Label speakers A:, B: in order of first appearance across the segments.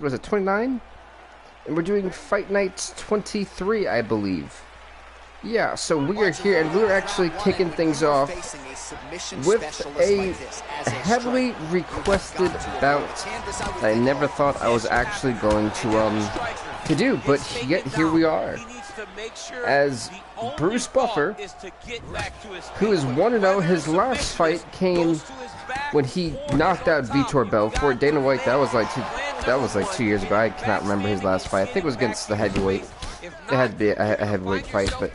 A: was it 29? And we're doing Fight Night 23, I believe. Yeah, so we are here, and we're actually kicking things off with a heavily requested bout that I never thought I was actually going to do, but yet here we are. As Bruce Buffer, who is 1-0, his last fight came when he knocked out Vitor Belfort. Dana White, that was like 2 years ago. I cannot remember his last fight. I think it was against the heavyweight. It had to be a heavyweight fight, but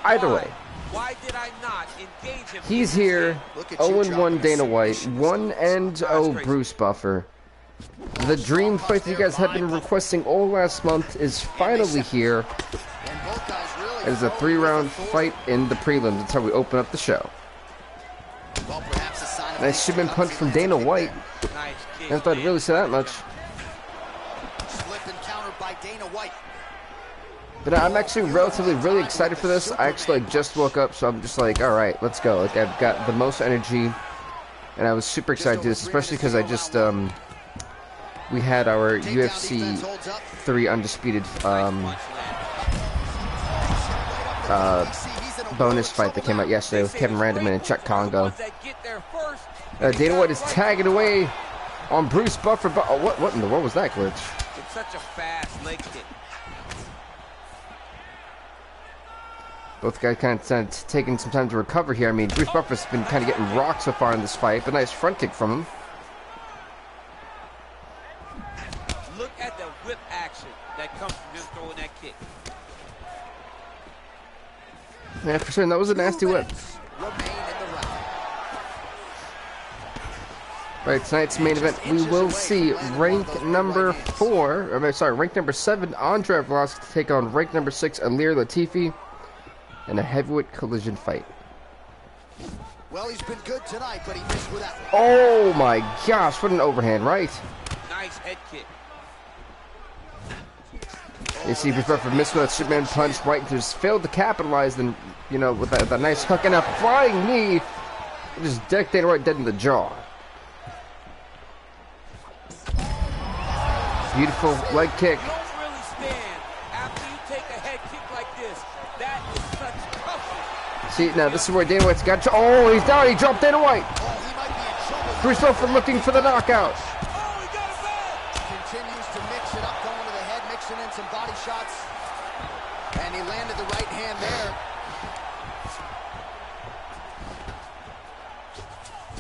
A: either way, he's here. 0-1 Dana White, 1-0 Bruce Buffer. The dream fight that you guys have been requesting all last month is finally here. It is a 3-round fight in the prelims. That's how we open up the show. Nice Superman punch from Dana White. Never thought I'd really say that much. But I'm actually really excited for this. I actually just woke up, so I'm just like, all right, let's go. Like, I've got the most energy, and I was super excited to do this, especially because I just we had our UFC 3 Undisputed bonus fight that came out yesterday with Kevin Randleman and Chuck Kongo. Dana White is tagging away on Bruce Buffer. What in the world was that glitch?
B: It's such a fast leg kick.
A: Both guys kind of taking some time to recover here. I mean, Bruce Buffer's been kind of getting rocked so far in this fight, but nice front kick from him.
B: Look at the whip action that comes from him throwing that kick.
A: Yeah, for sure. That was a nasty whip. Right, tonight's main event, we will see rank number 7, Andre Arlovski to take on rank number 6, Latifi, in a heavyweight collision fight.
C: Well, he's been good tonight, but he missed with that.
A: Oh my gosh, what an overhand, right?
B: Nice head kick.
A: You see Bruce Buffer missed with that Superman punch, right, just failed to capitalize, then, you know, with that nice hook and a flying knee, just decked Dana White dead in the jaw. Beautiful leg kick.
B: You don't really stand after you take a head kick like this. That is such toughness.
A: See, now this is where Dana White's got. Oh, he's down. He dropped Dana White.
C: Oh, he might be in trouble.
A: Bruce Buffer looking for the knockout.
B: Oh, he got it back.
C: Continues to mix it up, going to the head, mixing in some body shots. And he landed the right hand there.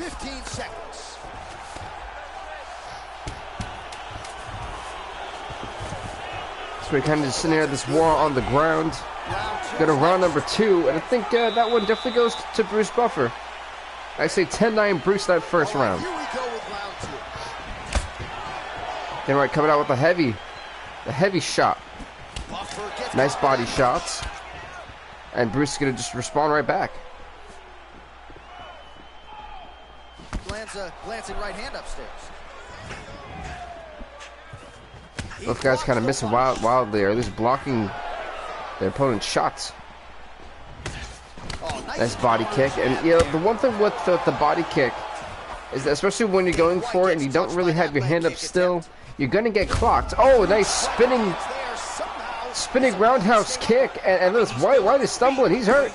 C: 15 seconds.
A: So we kind of just sitting here, this war on the ground. Got a round number 2, and I think that one definitely goes to Bruce Buffer. I say 10-9 Bruce that first round.
C: Here we go with round 2.
A: Dana White coming out with a heavy shot. Nice body shots. And Bruce is going to just respond right back.
C: Lands a glancing right hand upstairs.
A: Both guys kind of missing wildly, or at least blocking their opponent's shots. Nice body kick. And, you know, the one thing with the body kick is that especially when you're going for it and you don't really have your hand up still, you're going to get clocked. Oh, nice spinning roundhouse kick. And this White is stumbling. He's hurt.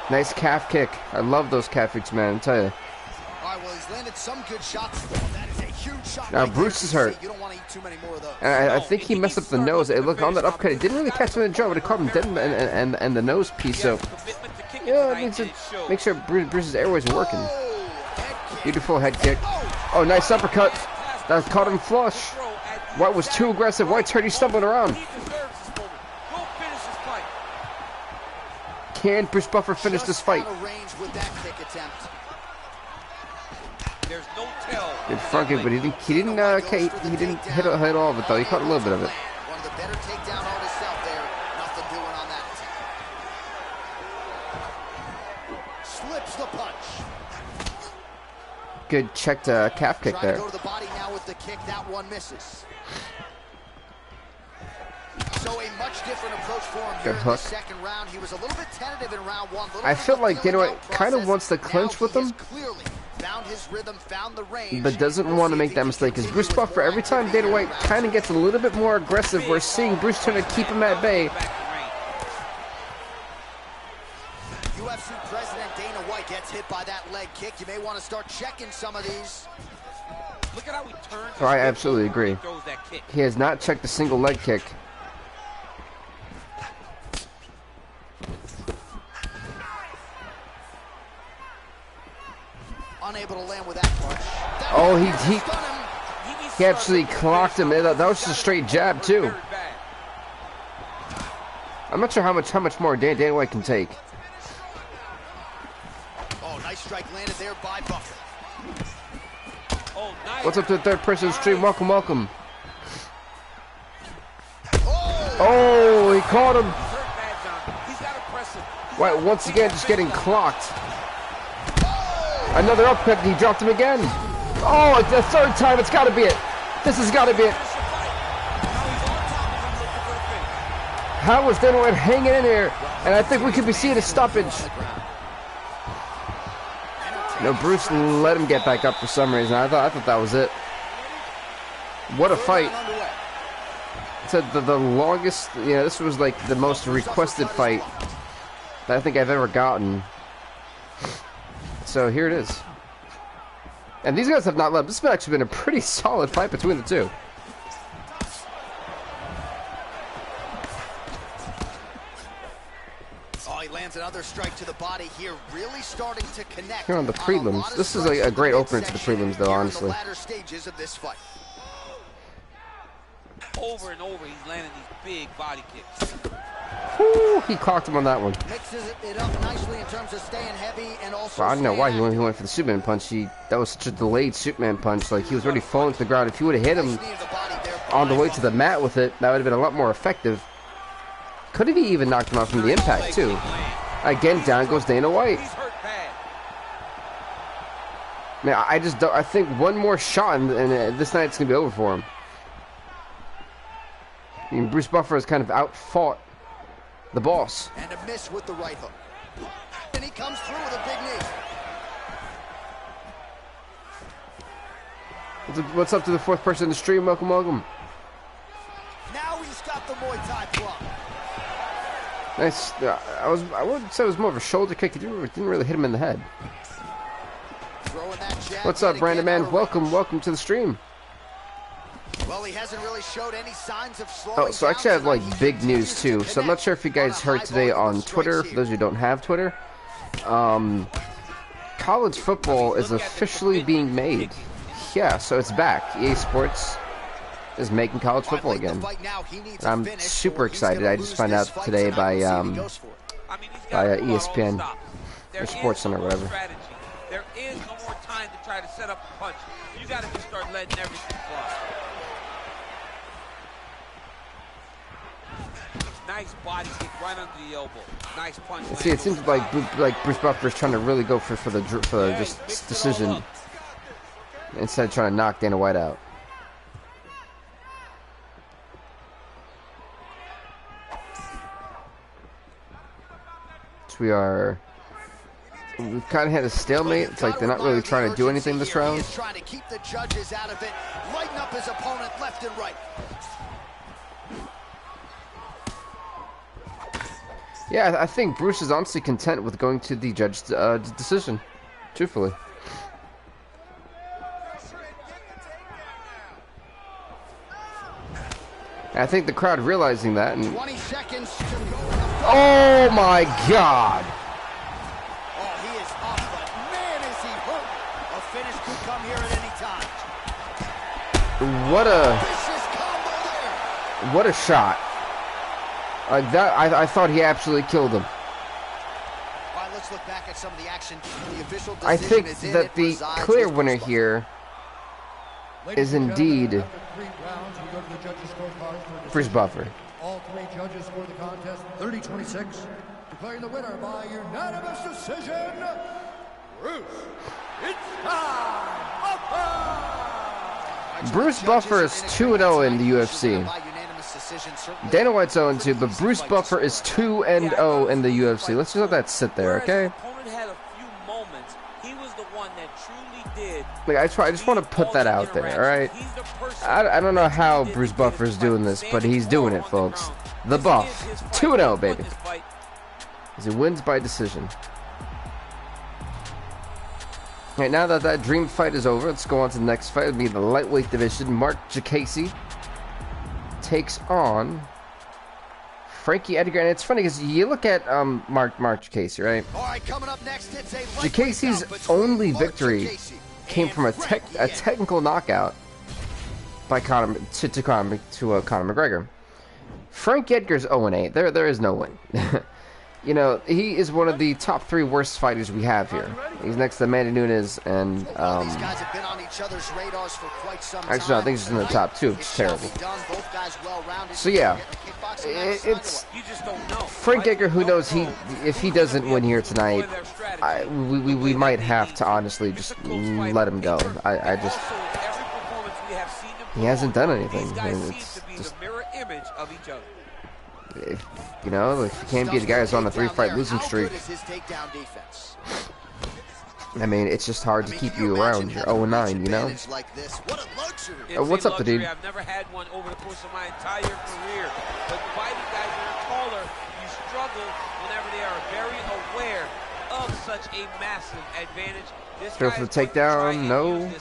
A: Nice calf kick. I love those calf kicks, man. I tell you.
C: Well, he's landed some good shots. That is a huge shot.
A: Now Bruce is hurt.
C: You don't want to eat too many more of those.
A: And I think he messed up the nose. It looked on that uppercut. It didn't really catch him in the jaw, but it caught him dead and the nose piece. So, yeah, it needs to make sure Bruce's airways are working. Beautiful head kick. Oh, nice uppercut. That caught him flush. White was too aggressive. White's hurt. He's stumbling around. Can Bruce Buffer finish this fight?
B: There's no tell.
A: Good front kick, but he didn't hit all of it though. He caught a little bit of it.
C: One of the better takedown artists out there. Nothing doing on that attack. Slips the punch.
A: Good checked calf kick there.
C: Trying to go to the body now with the kick. That one misses. So a much different approach for him here in the second round. He was a little bit tentative in round 1.
A: I feel like Dana White kind of wants to clinch with him.
C: found his rhythm, found the range.
A: But doesn't want to make that mistake, because Bruce Buffer, every time Dana White kind of gets a little bit more aggressive, we're seeing Bruce trying to keep him at bay.
C: UFC President Dana White gets hit by that leg kick. You may want to start checking some of these.
B: Look at how he turns.
A: Oh, I absolutely agree. He has not checked a single leg kick.
C: Unable to land with that punch.
A: Oh, he actually clocked him. That was just a straight jab too. I'm not sure how much more Dana White can take.
C: Oh, nice strike landed there by Buffer.
B: Oh, nice.
A: What's up to the third person stream? Welcome, welcome. Oh, he caught him. White once again just getting clocked. Another uppercut, he dropped him again. Oh, the third time, it's got to be it. This has got to be it. How was Dana White hanging in here? And I think we could be seeing a stoppage. No, Bruce let him get back up for some reason. I thought that was it. What a fight. It's the longest, this was like the most requested fight that I think I've ever gotten. So here it is. And these guys have not left. This has actually been a pretty solid fight between the two.
C: Oh, he lands another strike to the body here, really starting to connect.
A: Here on the prelims. This is a great opener to the prelims, though, honestly.
C: The latter stages of this fight.
B: Over and over, he's landing these big body kicks.
A: Woo, he clocked him on that one.
C: Mixes it up nicely in terms of staying heavy and also.
A: Well, I don't know why he went for the Superman punch. That was such a delayed Superman punch. Like, he was already falling to the ground. If he would have hit him on the way to the mat with it, that would have been a lot more effective. Could have even knocked him out from the impact too. Again, down goes Dana White. Man, I think one more shot and this night's gonna be over for him. I mean, Bruce Buffer has kind of outfought the boss.
C: And a miss with the right hook. And he comes through with a big knee.
A: What's up to the fourth person in the stream? Welcome, welcome.
C: Now he's got the Muay Thai block.
A: Nice. I would say it was more of a shoulder kick. It didn't really hit him in the head. What's up, Randleman? Welcome to the stream.
C: Well, he hasn't really showed any signs of slowing
A: down. So actually I have like big news too. So I'm not sure if you guys heard today on Twitter, for those who don't have Twitter. College football is officially being made. Yeah, so it's back. EA Sports is making college football again. And I'm super excited. I just found out today by ESPN or SportsCenter or whatever.
B: There is no more time to try to set up a punch. You got to just start letting everything fly. Nice body kick right under the elbow. Nice punch.
A: See, it seems like Bruce Buffer is trying to really go for the just decision instead of trying to knock Dana White out. So we've kind of had a stalemate. It's like they're not really trying to do anything this round.
C: He's trying to keep the judges out of it, lighten up his opponent left and right.
A: Yeah, I think Bruce is honestly content with going to the judge's decision, truthfully. I think the crowd realizing that. And
C: 20 seconds to go.
A: Oh my God!
C: Oh, he is up, but man, is he hurt. A finish could come here at any time.
A: What a
C: Vicious combo there.
A: what a shot! I thought he absolutely killed him.
C: All right, let's look back at some of the action. The official
A: I think
C: decision is
A: that the clear winner here is indeed Bruce Buffer.
D: All three judges scored the contest 30-26, declaring the winner by unanimous decision, Bruce. It's time.
A: Bruce Buffer is 2-0 in the UFC. Dana White's 0-2, but Bruce Buffer is 2-0 in the UFC. Let's just let that sit there, okay?
B: Whereas the opponent had a few moments, he was the one that truly
A: Like, I just want to put that out there, alright? I don't know how Bruce Buffer's doing this, but he's doing it, folks. The Buff. 2-0, baby. As he wins by decision. Alright, now that that dream fight is over, let's go on to the next fight. It'll be the lightweight division. Mark Jacasey takes on Frankie Edgar. And it's funny because you look at Mark Jacasey, right?
C: All right, coming up next, it's a
A: Jacasey's only victory came from a technical knockout by Conor McGregor. Frank Edgar's 0-8. There is no win. You know, he is one of the top 3 worst fighters we have here. He's next to Amanda Nunes and
C: these guys have been on each other's radars for quite some time.
A: actually, no, I think he's in the top 2. It's terrible. So yeah, it's Frank Edgar. Who knows? If he doesn't win here tonight, we might have to honestly just let him go. I just he hasn't done anything. It's just, you know, if you can't be the guy who's on a 3-fight losing streak, I mean, it's just hard to keep you around. You're 0-9, you know? What's up, the dude?
B: I've never had one over the course of my entire career. But fighting guys that are taller, you struggle whenever they are very aware of such a massive advantage. This
A: Go for the takedown, no.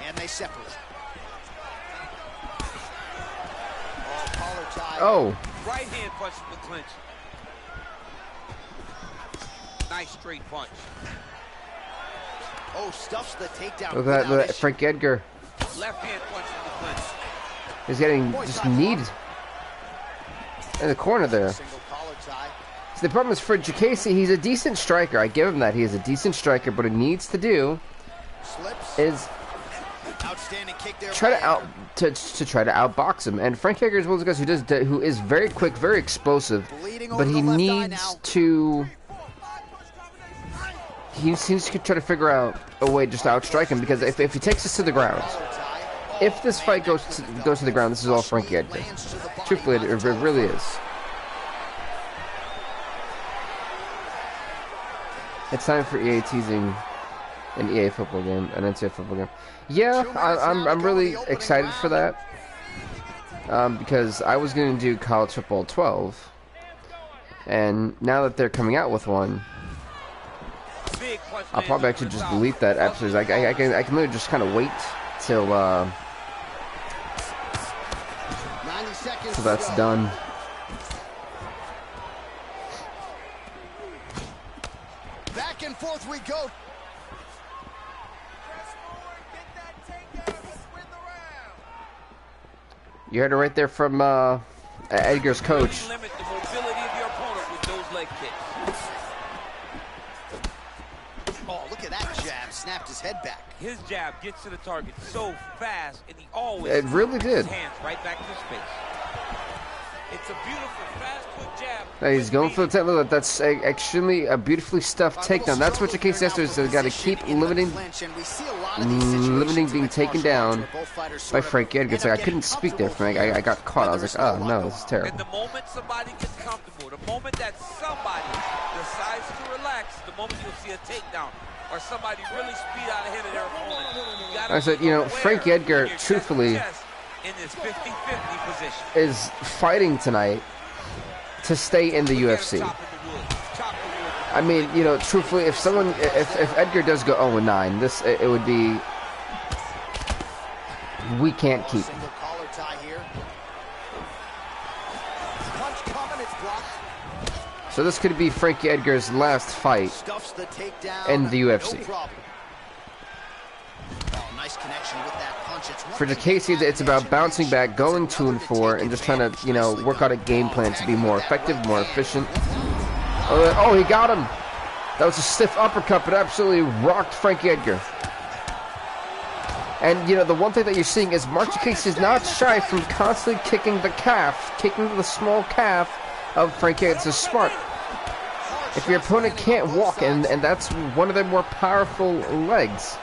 C: And they separate.
A: Oh.
B: Right hand punch from the clinch. Nice straight punch.
C: Oh, stuffs the takedown.
A: Look at that, Frank Edgar.
B: Left hand punch from the clinch.
A: He's getting just kneed in the corner there. So the problem is for Jacasey, he's a decent striker. I give him that. He is a decent striker, but what he needs to do is try to try to outbox him. And Frank Edgar is one of those guys who is very quick, very explosive, but he needs to. He seems to try to figure out a way just to outstrike him, because if he takes us to the ground, if this fight goes to the ground, this is all Frankie Edgar. Truthfully, it really is. It's time for EA teasing an EA football game, an NCAA football game. Yeah, I'm really excited for that, because I was going to do College Football 12, and now that they're coming out with one, I'll probably actually just delete that episode. I can literally just kind of wait till that's done.
C: Back and forth we go.
A: You heard it right there from Edgar's coach.
B: Limit the mobility of your opponent with those leg kicks.
C: Oh, look at that jab. Snapped his head back.
B: His jab gets to the target so fast, and he always
A: it really did.
B: his hands right back to space. It's a beautiful, fast, quick jab.
A: Hey, he's going for the takedown. That's extremely beautifully stuffed takedown. That's what Jacasey has to do. So he's got to keep limiting being taken down by Frank Edgar. It's like I couldn't speak there, Frank. I got caught. I was like, oh no, this is terrible.
B: And the moment somebody gets comfortable, the moment that somebody decides to relax, the moment you'll see a takedown or somebody really speed out ahead of their opponent.
A: I said, you know, Frank Edgar, truthfully,
B: in this 50-50 position,
A: is fighting tonight to stay in the UFC. I mean, you know, truthfully, if Edgar does go 0-9, it would be, we can't keep him. So this could be Frankie Edgar's last fight in the UFC. For Jacasey, it's about bouncing back, going 2-4, and just trying to, you know, work out a game plan to be more effective, more efficient. Oh, he got him. That was a stiff uppercut, but absolutely rocked Frankie Edgar. And, you know, the one thing that you're seeing is Mark Jacasey is not shy from constantly kicking the small calf of Frankie Edgar. It's smart. If your opponent can't walk, and that's one of their more powerful legs,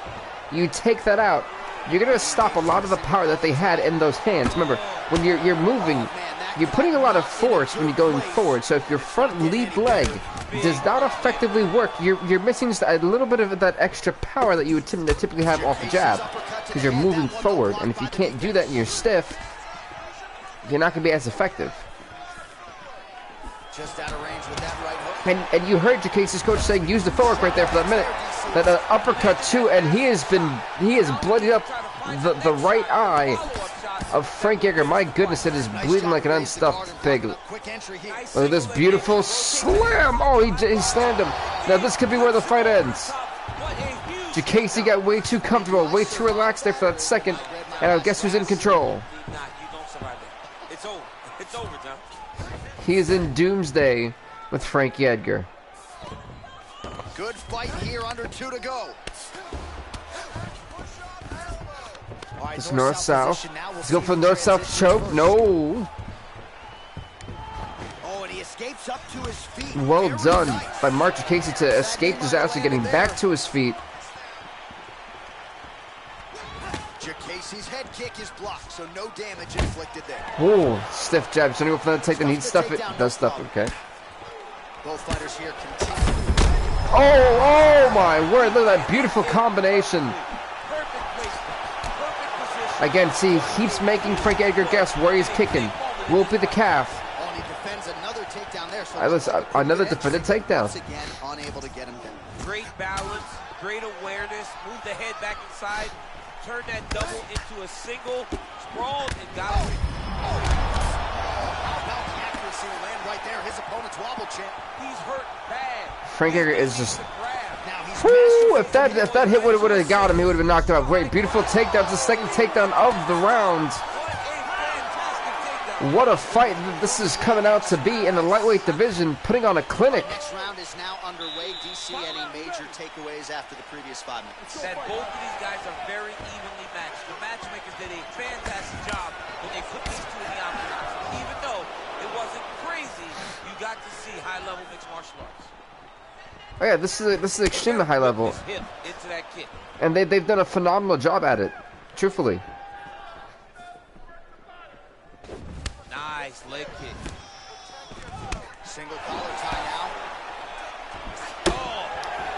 A: you take that out, you're going to stop a lot of the power that they had in those hands. Remember, when you're moving, you're putting a lot of force when you're going forward. So if your front lead leg does not effectively work, you're missing just a little bit of that extra power that you would typically have off the jab, because you're moving forward. And if you can't do that and you're stiff, you're not going to be as effective.
C: Just out of range with that right hook.
A: And you heard Jacasey's coach saying use the footwork right there for that minute. That uppercut too, and he has bloodied up the right eye of Frank Edgar. My goodness, it is bleeding like an unstuffed pig. Look at this beautiful slam. Oh, he slammed him. Now this could be where the fight ends. Jacasey got way too comfortable, way too relaxed there for that second, and I guess who's in control?
B: It's over, John.
A: He is in doomsday with Frankie Edgar.
C: Good fight here, under 2 to go. Right,
A: it's north-south. Let's go for the north-south choke. No.
C: Oh, and he escapes up to his feet.
A: Well done by Mark Jacasey to escape disaster, getting back to his feet.
C: Jacasey's head kick is blocked, so no damage inflicted there.
A: Oh, stiff jab. He's trying to go for that takedown. He'd stuff it. Does stuff it, okay.
C: Both fighters here continue.
A: Oh my word. Look at that beautiful combination. Again, see, he keeps making Frank Edgar guess where he's kicking. Will it be the calf?
C: Oh, and he defends another takedown there. So
A: another defended takedown.
C: Again, unable to get him down.
B: Great balance, great awareness, move the head back inside, turn that double into a single, sprawled and got him.
C: How about the accuracy will land right there? His opponent's wobble champ.
B: He's hurt bad.
A: Frank Edgar is just... Woo, if that hit would have got him, he would have been knocked out. Great, beautiful takedown. It's the second takedown of the round. What a fight this is coming out to be in the lightweight division, putting on a clinic.
C: The next round is now underway. DC, any major takeaways after the previous 5 minutes?
B: That both of these guys are very evenly matched. The matchmakers did a fantastic job when they put these two in the octagon. Even though it wasn't crazy, you got to see high-level mixed martial arts.
A: Oh yeah, this is extremely high level,
B: into that kick.
A: and they've done a phenomenal job at it, truthfully.
B: Nice leg kick.
C: Single collar tie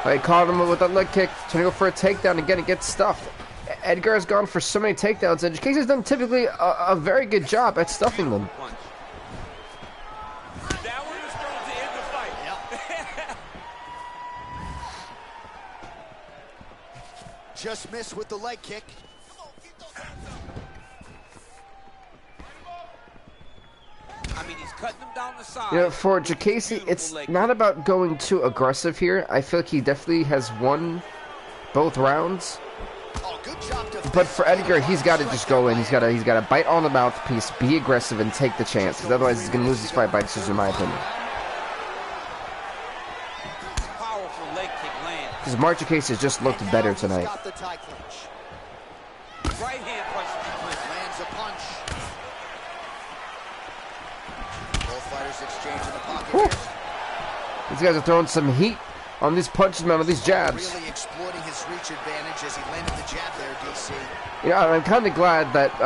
C: now.
A: He caught him with that leg kick, trying to go for a takedown. Again, it gets stuffed. Edgar has gone for so many takedowns, and Jacasey's done typically a very good job at stuffing them.
B: That one was thrown to end the fight.
C: Yep. Just missed with the leg kick.
B: I mean, he's cutting them down the side.
A: You know, for Jacasey, it's not about going too aggressive here. I feel like he definitely has won both rounds.
C: Oh, good job.
A: But for Edgar, he's got to just go in. He's got to bite on the mouthpiece, be aggressive, and take the chance. Because otherwise, he's going to lose this fight by decision, in my opinion.
B: Powerful leg kick lands.
A: Because Mark Jacasey has just looked better tonight.
C: Got the tie clinch.
B: Right hand punch to the clinch.
C: Lands a punch. Both fighters exchanging the pocket.
A: Whew. These guys are throwing some heat on these punches, man, on these jabs.
C: Really exploiting his reach advantage as he landed the jab there, DC.
A: You know, I'm kind of glad that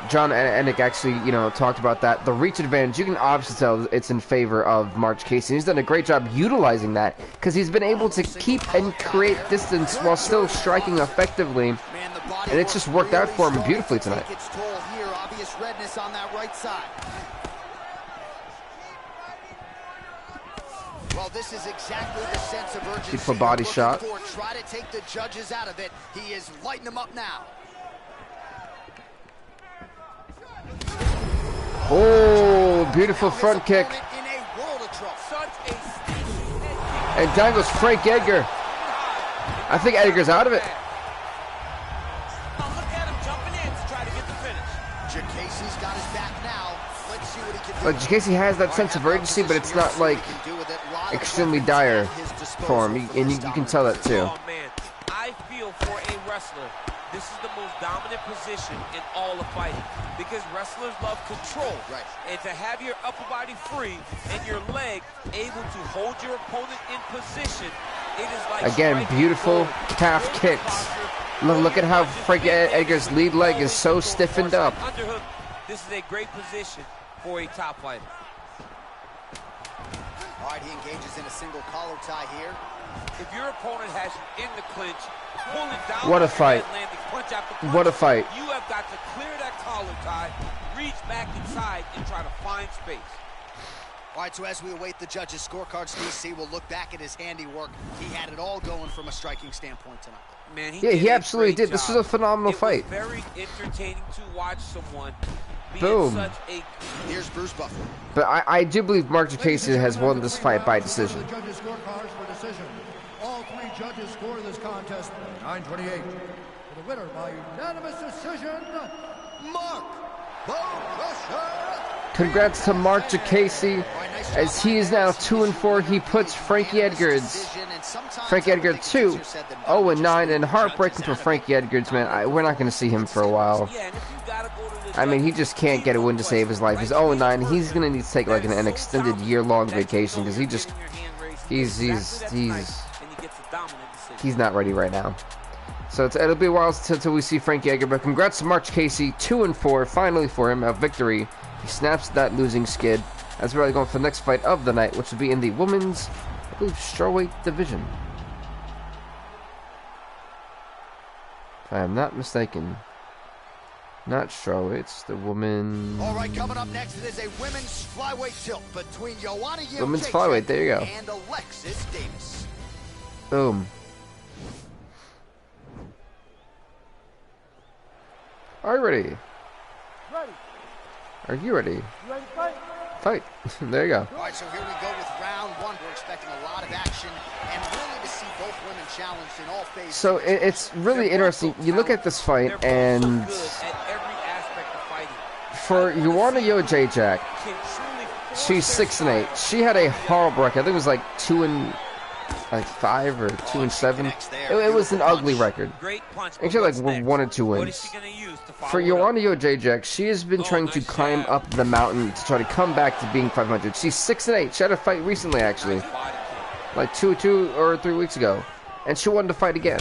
A: John Anik actually, you know, talked about that. The reach advantage, you can obviously tell it's in favor of Mark Jacasey. He's done a great job utilizing that because he's been able to keep and create distance while still striking effectively. And it's just worked out for him beautifully tonight.
C: Its toll here, obvious redness on that right side. Well, this is exactly the sense of urgency.
A: Beautiful body shot.
C: Try to take the judges out of it. He is lighting them up now.
A: Oh, beautiful front kick. And down goes Frank Edgar. I think Edgar's out of it.
B: Look at him jumping in to try to get the finish.
C: Jacasey's got his back now. Let's see what he can do.
A: Like, Jacasey has that sense of urgency, but it's not like extremely dire for him, and you can tell that too.
B: Oh man, I feel for a wrestler, this is the most dominant position in all of fighting because wrestlers love control.
C: Right. And
B: to have your upper body free and your leg able to hold your opponent in position, it is like
A: again, beautiful calf kicks. Look at how Frank Edgar's lead leg is so stiffened up.
B: Underhook. This is a great position for a top fighter.
C: All right, he engages in a single collar tie here.
B: If your opponent has you in the clinch, pull it down.
A: What a fight.
B: Landing punch after punch,
A: what a fight.
B: You have got to clear that collar tie, reach back inside, and try to find space.
C: All right, so as we await the judges' scorecards, DC will look back at his handiwork. He had it all going from a striking standpoint tonight.
B: Man,
A: he absolutely did. This was a phenomenal fight.
B: It was very entertaining to watch someone be
A: Boom.
B: such a...
C: Here's Bruce Buffer.
A: But I do believe Mark Casey has won this fight by decision.
D: The judges' scorecards for decision. All three judges score this contest 9-28. For the winner by unanimous decision, Mark the Crusher.
A: Congrats to Mark Casey, as he is now 2-4. He puts Frankie Edgards 2, 0-9, and heartbreaking for Frankie Edgards, man. We're not going to see him for a while. I mean, he just can't get a win to save his life. He's 0-9. He's going to need to take like an extended year-long vacation because he's not ready right now. So it'll be a while until we see Frankie Edgar. But congrats to Mark Casey, 2-4, finally for him, a victory. He snaps that losing skid. As we're going for the next fight of the night, which will be in the women's, I believe, strawweight division. If I am not mistaken. Not strawweight, it's the woman.
C: All right, coming up next, it is a women's flyweight tilt between Joanna
A: Women's flyweight, there you go.
C: And Alexis Davis.
A: Boom. Are you ready?
E: Ready.
A: Are you ready?
E: You ready to fight?
A: Fight. There you go.
C: All right, so here we go with round one. We're expecting a lot of action and really to see both women challenged in all phases.
A: So it's really interesting. You look at this fight, and for Joanna Jędrzejczyk, she's 6-8. She had a horrible record. I think it was like 2-5 or 2-7. It was an ugly record. And she had like 1 or 2 wins. For Joanna Jędrzejczyk, she has been trying to climb up the mountain to try to come back to being 500. She's 6-8. She had a fight recently, actually, like 2 or 3 weeks ago, and she wanted to fight again.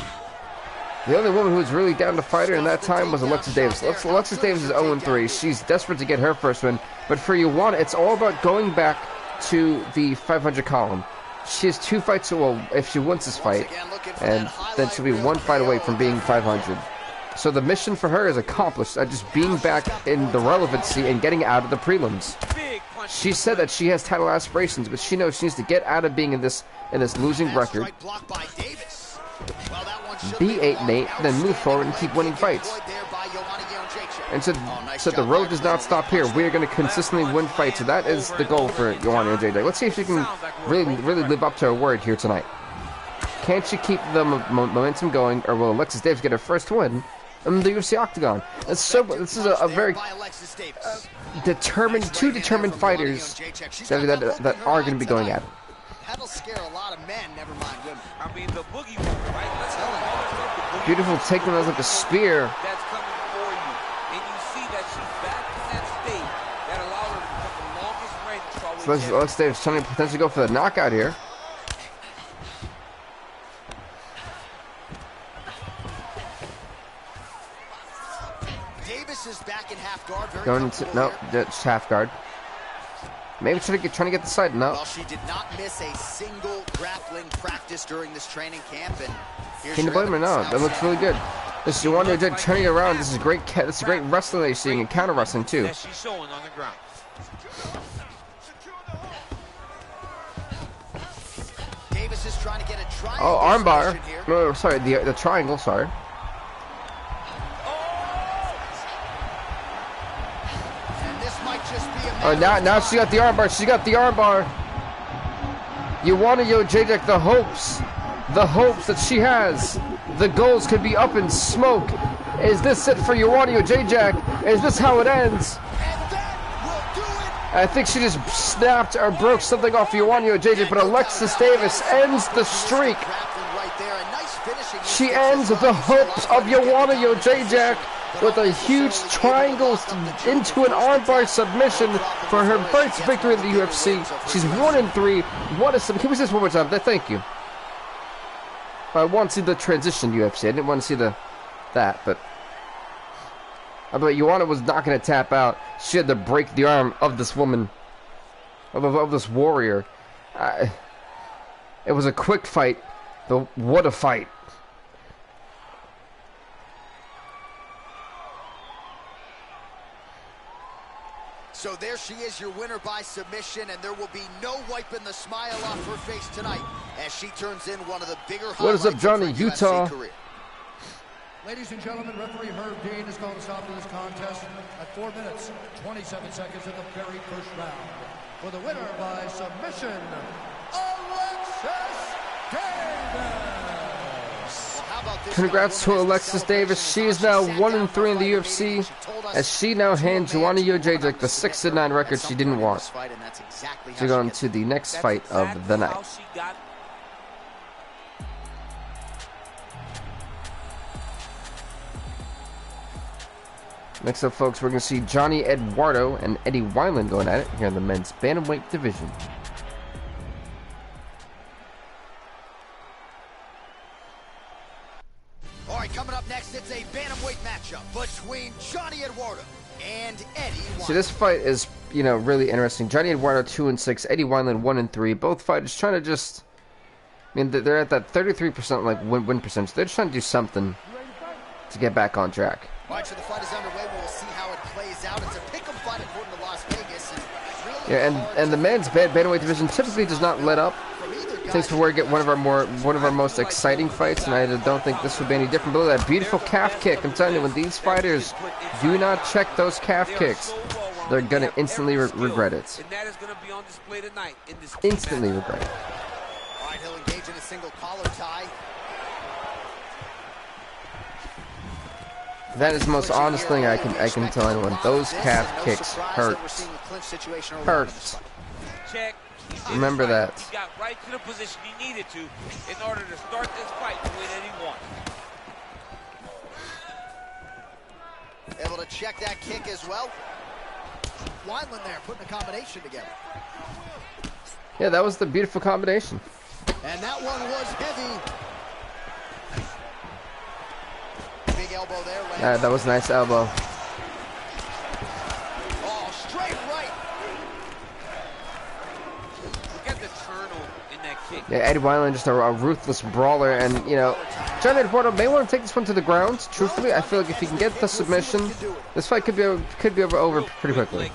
A: The only woman who was really down to fight her in that time was Alexis Davis. Alexis Davis is 0-3. She's desperate to get her first win. But for Joanna, it's all about going back to the 500 column. She has 2 fights, well, if she wins this fight, and then she'll be 1 fight away from being 500. So the mission for her is accomplished, just being back in the relevancy and getting out of the prelims. She said that she has title aspirations, but she knows she needs to get out of being in this losing record, be 8-8, then move forward and keep winning fights. And so the road does not stop here. We are going to consistently win fights. So that is the goal for Joanna Jędrzejczyk. Let's see if she can really live up to her word here tonight. Can she keep the momentum going, or will Alexis Davis get her first win in the UFC octagon? This is a very determined, 2 determined fighters that are going to be going at it.
C: That'll scare a lot of men, never mind women.
B: I mean, the boogie, right? Let's tell
A: Beautiful takedown as like a spear.
B: That's coming for you. And you see that she's back in that state that allowed her to become the longest reigning strawweight champion.
A: Alexis Davis trying to potentially go for the knockout here.
C: Davis is back in half guard.
A: Going into just half guard. Maybe trying to get the side. No.
C: Well, she did not miss a single grappling practice during this training camp, and
A: can you blame her? No, that looks really good. This is Joanna Jędrzejczyk turning it around. This is great. This is great wrestling that you're seeing, and counter wrestling too.
B: That she's showing on the ground.
C: Davis is trying to get a triangle.
A: Oh, armbar. No, sorry, the triangle. Sorry. Oh, now she got the armbar. She got the armbar. Joanna Jędrzejczyk, the hopes that she has. The goals could be up in smoke. Is this it for Joanna Jędrzejczyk? Is this how it ends? I think she just snapped or broke something off Joanna Jędrzejczyk, but Alexis Davis ends the streak. She ends the hopes of Joanna Jędrzejczyk with a huge triangle into an armbar submission for her first victory in the UFC. She's 1-3. What a submission. Can we see this one more time? Thank you. I want to see the transition UFC. I didn't want to see that, but But Joanna was not going to tap out. She had to break the arm of this woman, of this warrior. It was a quick fight, but what a fight.
C: So there she is, your winner by submission, and there will be no wiping the smile off her face tonight as she turns in one of the bigger highlights.
A: What is up, Johnny,
C: of her
A: Utah?
C: UFC career.
D: Ladies and gentlemen, referee Herb Dean has called a stop to this contest at 4 minutes, 27 seconds in the very first round. For the winner by submission, Alexis Davis.
C: Well, how about this?
A: Congrats to Alexis Davis. She is now 1-3 in the UFC, as she now hands Joanna Jędrzejczyk the 6-9 record she didn't want. To go on to the next fight of the night. Next up, folks, we're going to see Johnny Eduardo and Eddie Wineland going at it here in the men's bantamweight division.
C: All right, coming up next, it's a bantamweight matchup between Johnny Eduardo and Eddie Wineland.
A: See, this fight is, you know, really interesting. Johnny Eduardo 2-6, Eddie Wineland 1-3. Both fighters trying to just, I mean, they're at that 33% like win percentage. They're just trying to do something to get back on track.
C: All right, so the fight is underway. We'll see how it plays out. It's a pick'em fight according to Las Vegas. And really
A: and the men's bantamweight division typically does not let up. Takes for where we get one of our most exciting fights, and I don't think this would be any different. But look at that beautiful calf kick. I'm telling you, when these fighters do not check those calf kicks, they're gonna instantly regret it.
B: And that is going to be on display tonight in this
A: Instantly regret it.
C: all right, he'll engage in a single collar tie.
A: That is the most honest thing I can tell anyone. Those calf kicks hurt. Hurt.
B: check.
A: Remember that.
B: He got right to the position he needed to in order to start this fight the way that he wants.
C: Able to check that kick as well. Wineland there putting a combination together.
A: Yeah, that was the beautiful combination.
C: And that one was heavy. Big elbow there.
A: That was a nice elbow.
C: Oh, straight right.
B: Look at the turtle in that kick.
A: Yeah, Eddie Wineland just a ruthless brawler, and you know, Johnny Eduardo may want to take this one to the ground. Truthfully, I feel like if he can get the submission, this fight could be over pretty quickly.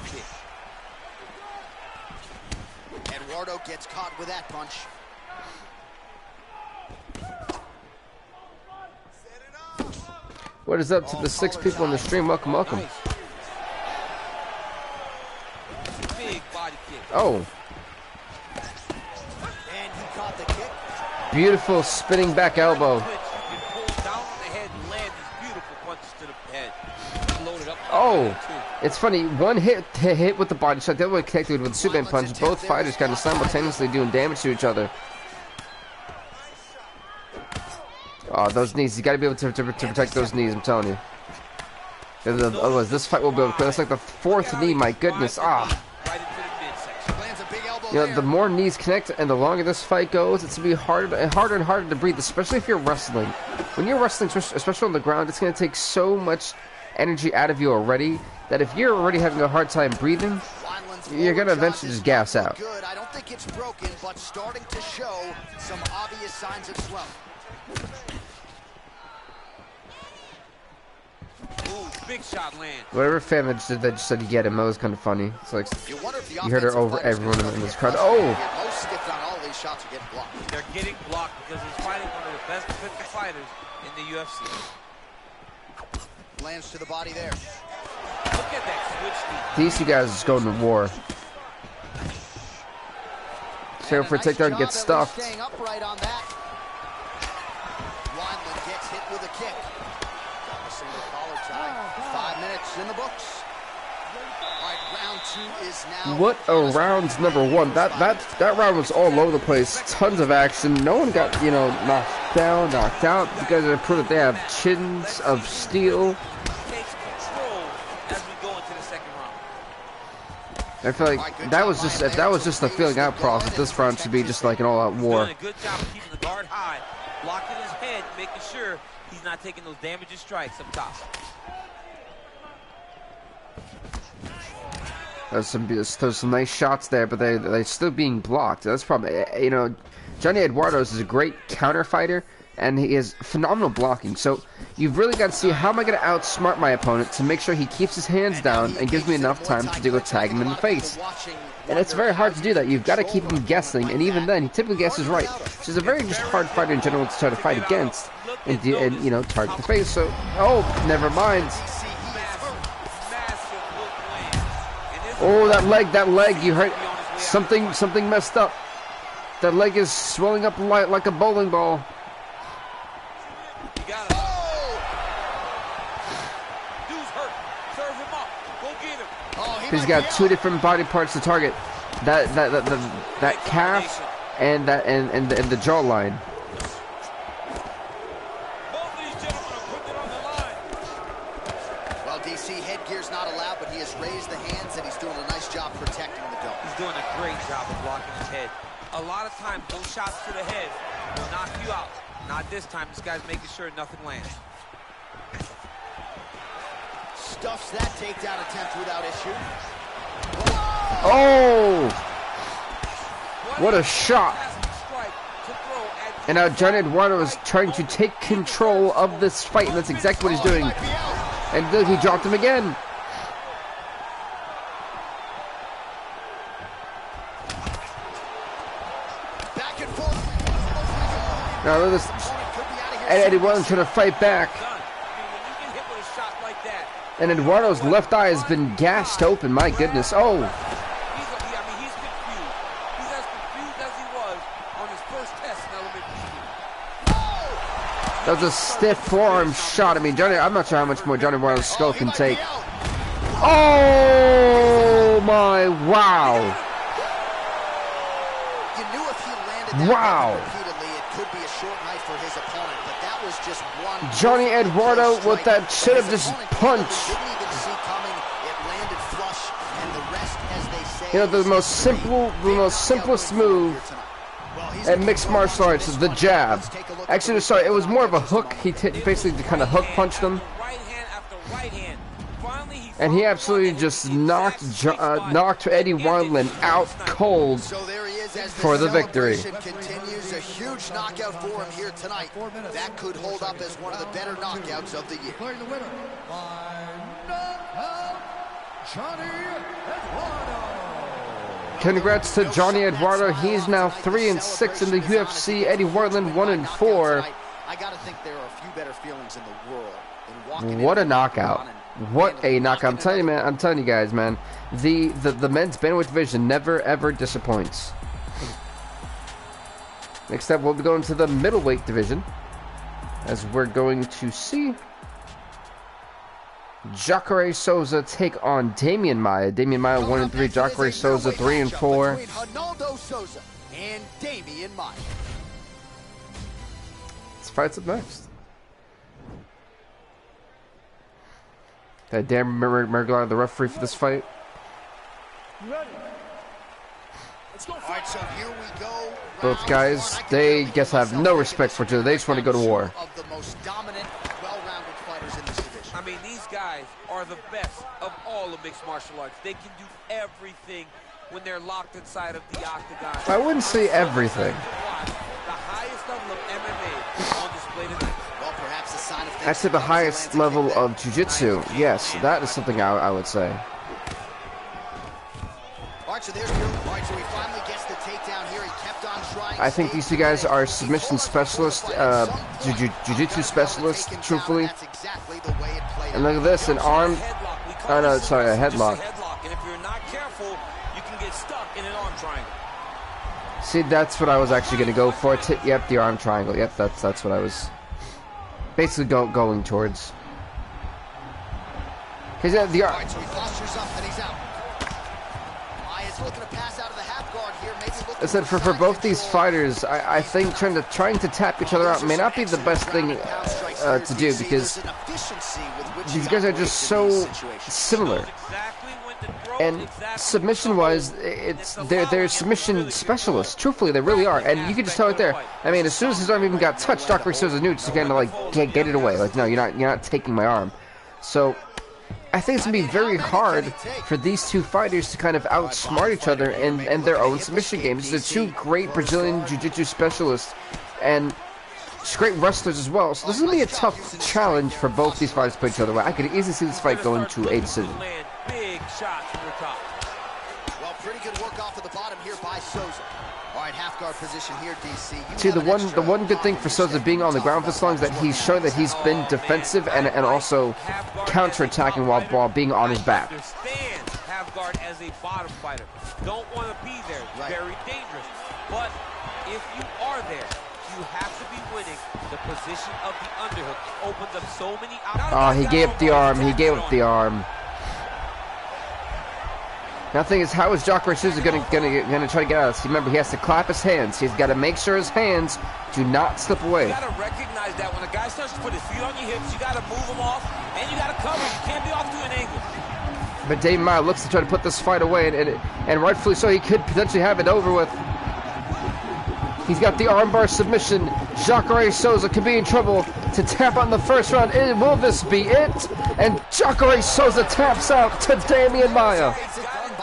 C: Eduardo gets caught with that punch.
A: What is up to the 6 people in the stream? Welcome, welcome.
B: Big body kick.
A: Oh,
C: And he caught the kick.
A: beautiful spinning back elbow.
B: You can pull down on the head and land these beautiful punches to the head. Loaded up.
A: Oh, it's funny. One hit with the body shot, the other one connected with the Superman punch. Both fighters kind of simultaneously doing damage to each other. Oh, those knees. You got to be able to protect those knees, I'm telling you. Otherwise, this fight will be able to quit. That's like the 4th knee, my goodness. Ah.
B: Right into the midsection.
C: Lands a big elbow
A: You know,
C: there.
A: the more knees connect and the longer this fight goes, it's going to be harder and harder to breathe, especially if you're wrestling. When you're wrestling, especially on the ground, it's going to take so much energy out of you already that if you're already having a hard time breathing, you're going to eventually just gas out.
C: Good. I don't think it's broken, but starting to show some obvious signs of swelling.
B: Ooh, big shot lands.
A: Whatever fan that just said you get him, that was kind of funny. It's like,
C: You wonder if the
A: you heard it over everyone in this crowd. Oh!
C: Most skipped on all these shots are getting blocked.
B: They're getting blocked because he's fighting one of the best defensive fighters in the UFC.
C: Lands to the body there.
B: Look at that switch knee.
A: These two guys just going to war. Careful for a takedown, gets stuffed.
C: Staying upright on that. Wineland gets hit with a kick. A single collar tie. 5 minutes in the books. All right, round 2 is now.
A: What a round number 1. That round was all over the place. Tons of action. No one got, you know, knocked down, knocked out. You guys have proved that they have chins of steel.
B: Takes control as we go into the second round.
A: I feel like that was just the feeling out process. This round should be just like an all-out war.
B: Doing a good job of keeping the guard high, blocking his head, making sure he's not taking those damaging strikes up top.
A: There's some nice shots there, but they're still being blocked. That's probably, you know, Johnny Eduardo is a great counter fighter, and he has phenomenal blocking. So you've really got to see, how am I going to outsmart my opponent to make sure he keeps his hands down and gives me enough time to go tag him in the face. And it's very hard to do that. You've got to keep him guessing, and even then, he typically guesses right. Which is a very just hard fighter in general to try to fight against, and you know, target the face. So, oh, never mind. Oh, that leg, you hurt. Something messed up. That leg is swelling up like a bowling ball. He's got two different body parts to target. That calf and the jawline.
C: Well, DC, headgear's not allowed, but he has raised the hands and he's doing a nice job protecting the dome.
B: He's doing a great job of blocking his head. A lot of times, those shots to the head will knock you out. Not this time. This guy's making sure nothing lands.
C: Stuffs that takedown attempt without issue.
A: Oh! What a shot! And now Johnny Eduardo is trying to take control of this fight, and that's exactly what he's doing. And look, he dropped him again. Now look at this. And Eduardo's trying to fight back. And Eduardo's left eye has been gashed open. My goodness. Oh.
B: He's confused. He's as confused as he was on his first test in elementary school.
A: That was a stiff forearm shot. I mean, I'm not sure how much more Johnny Eduardo's skull can take. Oh my! Wow!
C: You knew if he landed that
A: wow!
C: Repeatedly, it could be a short night for his opponent, but that was just one.
A: Johnny Eduardo with that should have just punch.
C: Didn't even see coming. It landed flush, and the rest, as they say,
A: you know, the most simplest move at mixed martial arts is the jab. Actually, sorry, it was more of a hook. He basically kind of hook punched him. And he absolutely just knocked Eddie Randleman out cold for the victory.
C: Continues a huge knockout for him here tonight. That could hold up as one of the better knockouts of the year.
D: Declaring the winner by knockout, Johnny Eduardo.
A: Congrats to Johnny Eduardo. He's now 3-6 in the UFC. Eddie Randleman 1-4.
C: I gotta think there are a few better feelings in the world than walking.
A: What a knockout! What a knockout! I'm telling you, man. I'm telling you guys, man. The men's bantamweight division never ever disappoints. Next up, we'll be going to the middleweight division, as we're going to see Jacare Souza take on Damian Maia. Damian Maia 1-3. Jacare Souza 3-4.
C: Ronaldo Souza and Damian Maia.
A: Let's fight up next. That damn Merglar, the referee for this fight.
E: Ready? Let's go.
C: All right, so here we go.
A: Both guys, they guess have no respect for each other. They just want to go to war.
C: Of the most dominant, well-rounded fighters in this division.
B: I mean, these guys are the best of all of mixed martial arts. They can do everything when they're locked inside of the octagon.
A: I wouldn't say everything.
B: The highest level of MMA on display tonight.
C: Well, perhaps a sign of
A: I'd say the highest level of jiu-jitsu. Yes, that is something I would say.
C: All right, so there's Drew. All right, so he finally gets the takedown here. He kept on trying.
A: I think these two guys are submission specialists, jiu-jitsu specialists, truthfully.
C: That's exactly the way it played.
A: And look at this, an arm. Oh no, sorry, a headlock.
B: And if you're not careful, you can get stuck in an arm triangle.
A: See, that's what I was actually going to go for. Yep, the arm triangle. Yep, that's what I was basically going towards. Because the arm.
C: All right, so he postures up and he's out. Maia's looking to pass out of the half guard here. Maybe
A: I said for both these fighters, I think trying to tap each other out may not be the best thing to do, because these guys are just so similar. And submission-wise, they're submission specialists. Truthfully, they really are. And you can just tell it there. I mean, as soon as his arm even got touched, Jacare Souza knew just to kind of like get it away. Like, no, you're not taking my arm. So I think it's going to be very hard for these two fighters to kind of outsmart each other in their own submission games. They're two great Brazilian Jiu-Jitsu specialists and great wrestlers as well. So this is going to be a tough challenge for both these fighters to put each other away. I could easily see this fight going to a decision.
B: Big shots from the top.
C: Well, pretty good work off of the bottom here by Souza. All right, half guard position here, DC.
A: See, the one good thing for Souza being on the ground for so long is that he's shown that he's been defensive and also counter-attacking while being on his back.
B: Understand half guard as a bottom fighter. Don't want to be there. It's very dangerous. But if you are there, you have to be winning. The position of the underhook opens up so many options.
A: Oh, he gave up the arm. He gave up the arm. Now the thing is, how is Jacare Souza gonna try to get out of this? Remember, he has to clap his hands. He's got to make sure his hands do not slip away.
B: You got to recognize that when a guy starts to put his feet on your hips, you got to move him off, and you got to cover. You can't be off to an angle.
A: But Damian Maia looks to try to put this fight away, and rightfully so. He could potentially have it over with. He's got the armbar submission. Jacare Souza could be in trouble to tap on the first round. Will this be it? And Jacare Souza taps out to Damian Maia.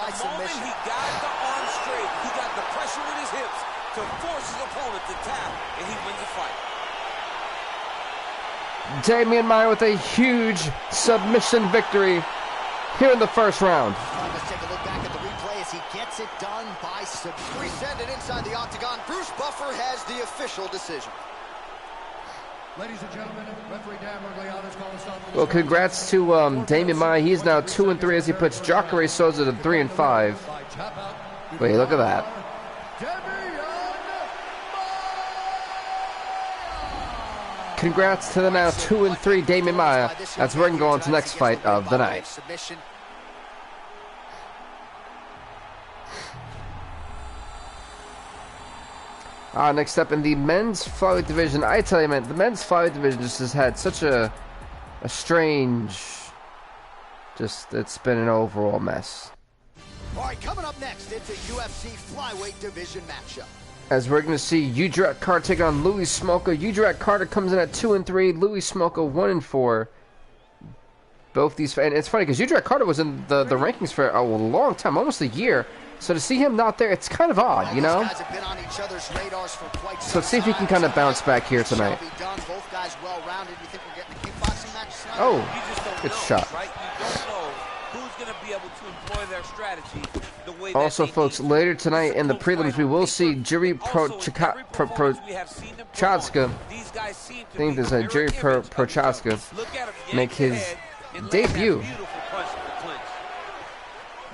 B: Submission. He got the arm straight. He got the pressure with his hips to force his opponent to tap, and he wins the fight.
A: Damian Maia with a huge submission victory here in the first round.
C: Let's take a look back at the replay as he gets it done by submission. We send it inside the octagon. Bruce Buffer has the official decision.
D: Ladies and gentlemen, referee Dan Mergliano is calling stop.
A: Well, congrats to Damian Maia. He's now 2-3 as he puts Jacare Souza to 3-5. Wait, look at that. Congrats to the now 2-3 Damian Maia as we're going to go on to the next fight of the night. Next up in the men's flyweight division, I tell you, man, the men's flyweight division just has had such a strange, it's been an overall mess.
C: All right, coming up next, it's a UFC flyweight division matchup.
A: As we're going to see Udrak Carter take on Louis Smolka. Udrak Carter comes in at 2-3, Louis Smolka 1-4. Both these, and it's funny because Udrak Carter was in the rankings for a long time, almost a year. So to see him not there, it's kind of odd, you know? So let's see if he can kind of bounce back here tonight. Oh, good shot. Also, folks, later tonight in the prelims, we will see Jiri Prochazka. I think there's a Jiri Prochazka make his debut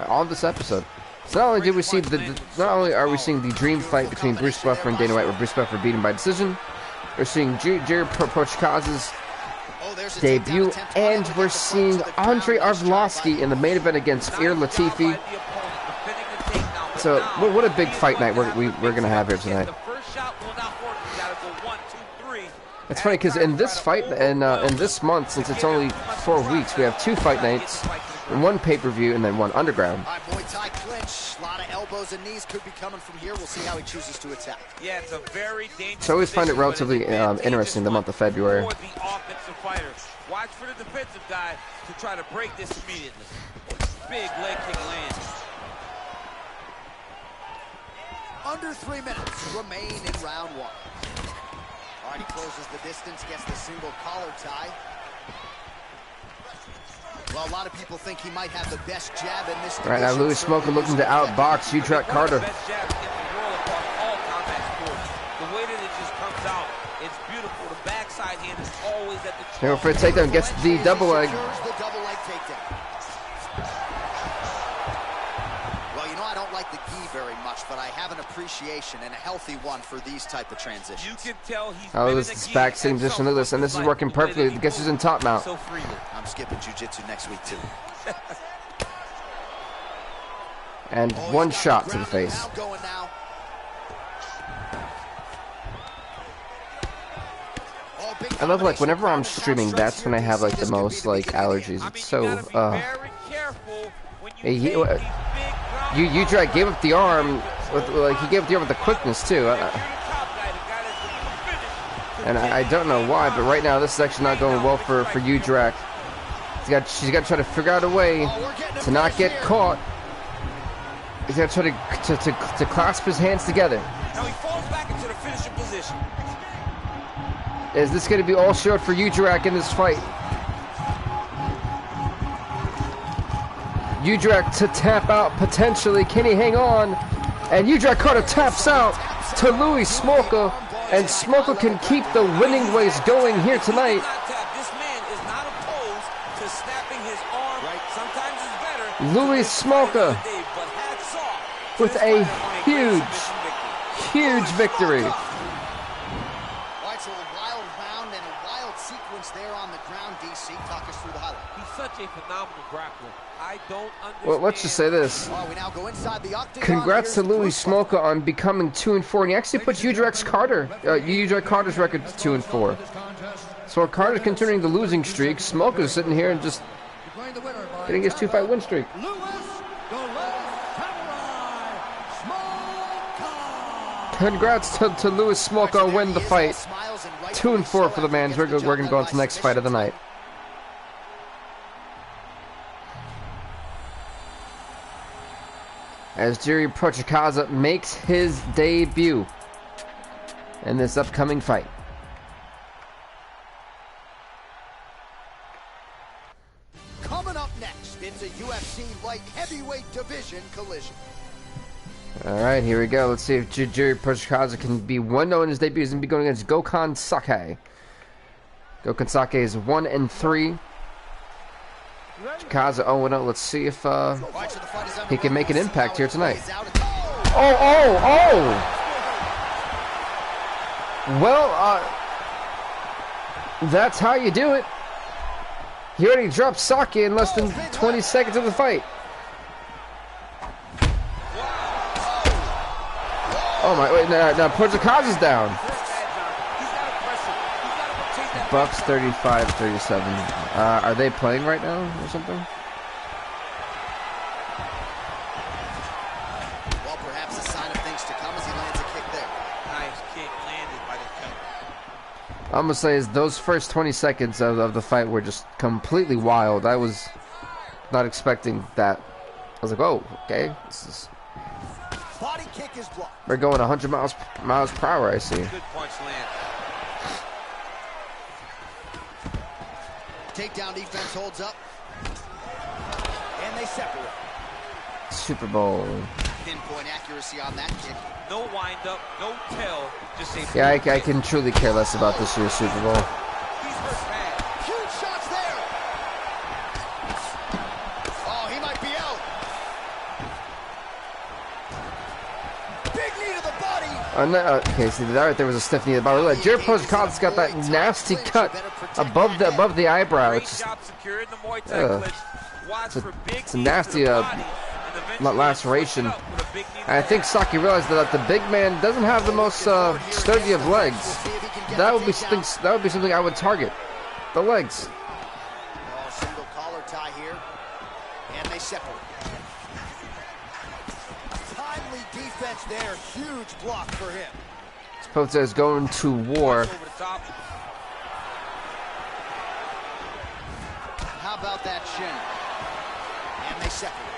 A: on this episode. So not only did we see not only are we seeing the dream fight between Bruce Buffer and Dana White, where Bruce Buffer beat him by decision, we're seeing Jiri Prochazka's debut, and we're seeing Andre Arlovski in the main event against Latifi. So what a big fight night we're gonna have here tonight. It's funny because in this fight and in this month, since it's only 4 weeks, we have 2 fight nights, and 1 pay-per-view, and then 1 underground.
C: Muay Thai clinch, a lot of elbows and knees could be coming from here. We'll see how he chooses to attack.
B: Yeah, it's a very dangerous.
A: So I always find it relatively interesting the month of February.
B: Watch for the defensive guy to try to break this immediately. Big leg kick lands.
C: Under 3 minutes remain in round 1. All right, he closes the distance, gets the single collar tie. Well, a lot of people think he might have the best jab in this division.
A: Right now, Louis Smolka looking to outbox Udrak Carter.
B: The best jab in the world across all combat sports. The way that it just comes out, it's beautiful. The backside hand is always at the
A: Here for a takedown, gets the double leg.
C: Well, you know, I don't like the gi very much, but I have an appreciation and a healthy one for these type of transitions.
B: You can tell he's
A: this is back sitting position. Look at this, and this is working perfectly. Guess who's in top mount?
B: So freely.
C: I'm skipping jiu-jitsu next week too.
A: And 1 shot to the face. I love, like, whenever I'm streaming, that's when I have, like, the most, like, allergies. It's so, Udrak gave up the arm with, like, he gave up the arm with the quickness too. And I don't know why, but right now this is actually not going well for Udrak. She's got to try to figure out a way to not get caught. He's got to try to clasp his hands together.
B: Now he falls back into the finishing position.
A: Is this going to be all short for Udrak in this fight? Udrak to tap out potentially. Can he hang on? And Udrak Carter taps out to Louis Smolka. And Smolka can keep the winning ways going here tonight.
B: This man is not opposed to snapping his arm. Sometimes it's better.
A: Louis Smolka with a huge victory.
C: It's a wild round and a wild sequence there on the ground. DC, talk us through the highlight.
B: He's such a phenomenal grappler. I don't understand.
A: Well, let's just say this.
C: We now go inside the octagon.
A: Congrats to Louis Smolka on becoming 2-4, and he actually puts Udrak Carter's record to 2-4. So Carter's continuing the losing streak. Smolka's sitting here and just getting his 2-fight win streak. Congrats to Louis Smolka on winning the fight. 2-4 for the man. We're going to go on to the next fight of the night. As Jiri Prochazka makes his debut in this upcoming fight.
C: Coming up next, it's a UFC light heavyweight division collision.
A: Alright, here we go. Let's see if Jiri Prochazka can be 1-0 in his debut. He's going to be going against Gokhan Sake. Gokhan Sake is 1-3. Prochazka 0-0. Let's see if he can make an impact here tonight. Oh! Well, that's how you do it. He already dropped Sake in less than 20 seconds of the fight. Oh my, wait, now Prochazka's down. Bucks 35-37. Are they playing right now or something?
C: Well, perhaps a sign of things to come as he lands a kick there.
B: Nice kick landed by the coach.
A: I'm gonna say is those first 20 seconds of the fight were just completely wild. I was not expecting that. I was like, oh, okay, this is.
C: Body kick is blocked.
A: We're going 100 miles per hour. I see.
B: Good punch land.
C: Takedown defense holds up. And they separate.
A: Super Bowl.
C: Pinpoint accuracy on that kick.
B: No wind up, no tell, just a
A: Yeah, I can truly care less about this year's Super Bowl.
C: He's hurt bad. Huge shots there. Oh, he might be out. Big knee to the body.
A: Okay, see that right there was a stiff knee to the body. Look, Jiri Prochazka's got that nasty cut above the eyebrow. It's it's a nasty laceration. And I think Sake realized that the big man doesn't have the most sturdy of legs. That would be something I would target. The legs.
C: Single collar tie here, and they separate. Timely defense there, huge block for him.
A: Spota is going to war.
C: How about that shin? And they separate.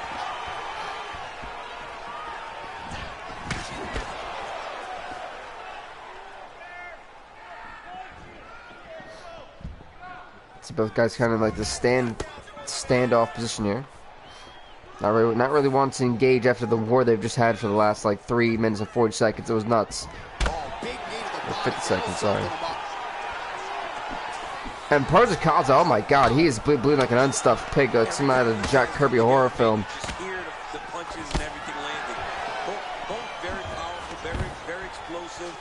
A: So both guys kind of like the standoff position here. Not really wanting to engage after the war they've just had for the last like 3 minutes and 40 seconds. It was nuts. Or 50 seconds, sorry. And Prochazka, oh my god, he is bleeding like an unstuffed pig. Like some out of Jack Kirby horror film.
B: The punches and everything landed. Both very powerful, very explosive.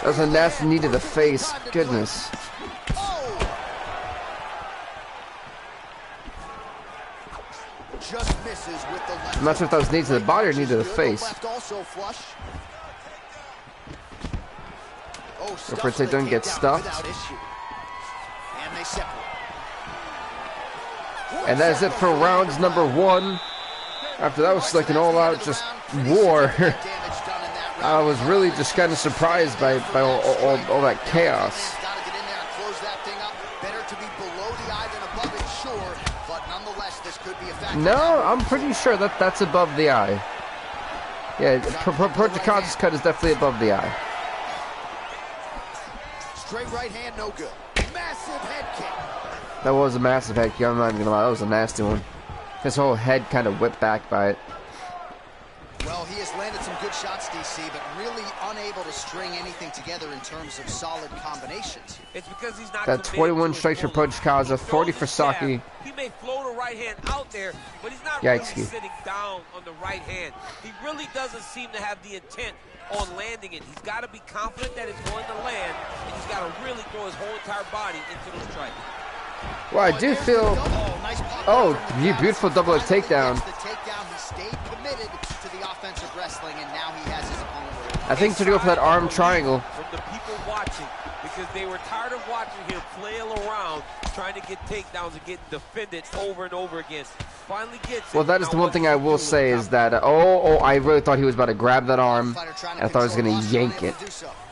A: That was a nasty knee to the face. Goodness.
C: Just misses with the left.
A: I'm not sure if that was knee to the body or knee to the face. Go for a takedown, get stuffed. And that is it for rounds number 1. After that was like an all-out just war. I was really just kind of surprised by all that chaos.
C: than above it, sure, but nonetheless, this could be a factor.
A: No, I'm pretty sure that that's above the eye. Yeah, Projikaza's cut is definitely above the eye.
C: Straight right hand, no good. Massive head kick.
A: That was a massive head kick. I'm not even gonna lie, that was a nasty one. His whole head kind of whipped back by it.
C: Well, he has landed some good shots, DC, but really unable to string anything together in terms of solid combinations.
B: It's because he's not.
A: Got 21 strikes for Projikaza, 40 for Saki.
B: He may float a right hand out there, but he's not
A: really
B: sitting down on the right hand. He really doesn't seem to have the intent on landing it. He's got to be confident that it's going to land, and he's got to really throw his whole entire body into those strikes.
A: Well, I do feel... Oh, beautiful double leg takedown.
C: He stayed committed to the offensive wrestling, and now he has his opponent.
A: I think to go for that arm triangle.
B: From the people watching, because they were tired of watching him flail around, trying to get takedowns and getting defended over and over again. Finally gets it.
A: Well, that is the one thing I will say is that, I really thought he was about to grab that arm, and I thought he was going to yank it.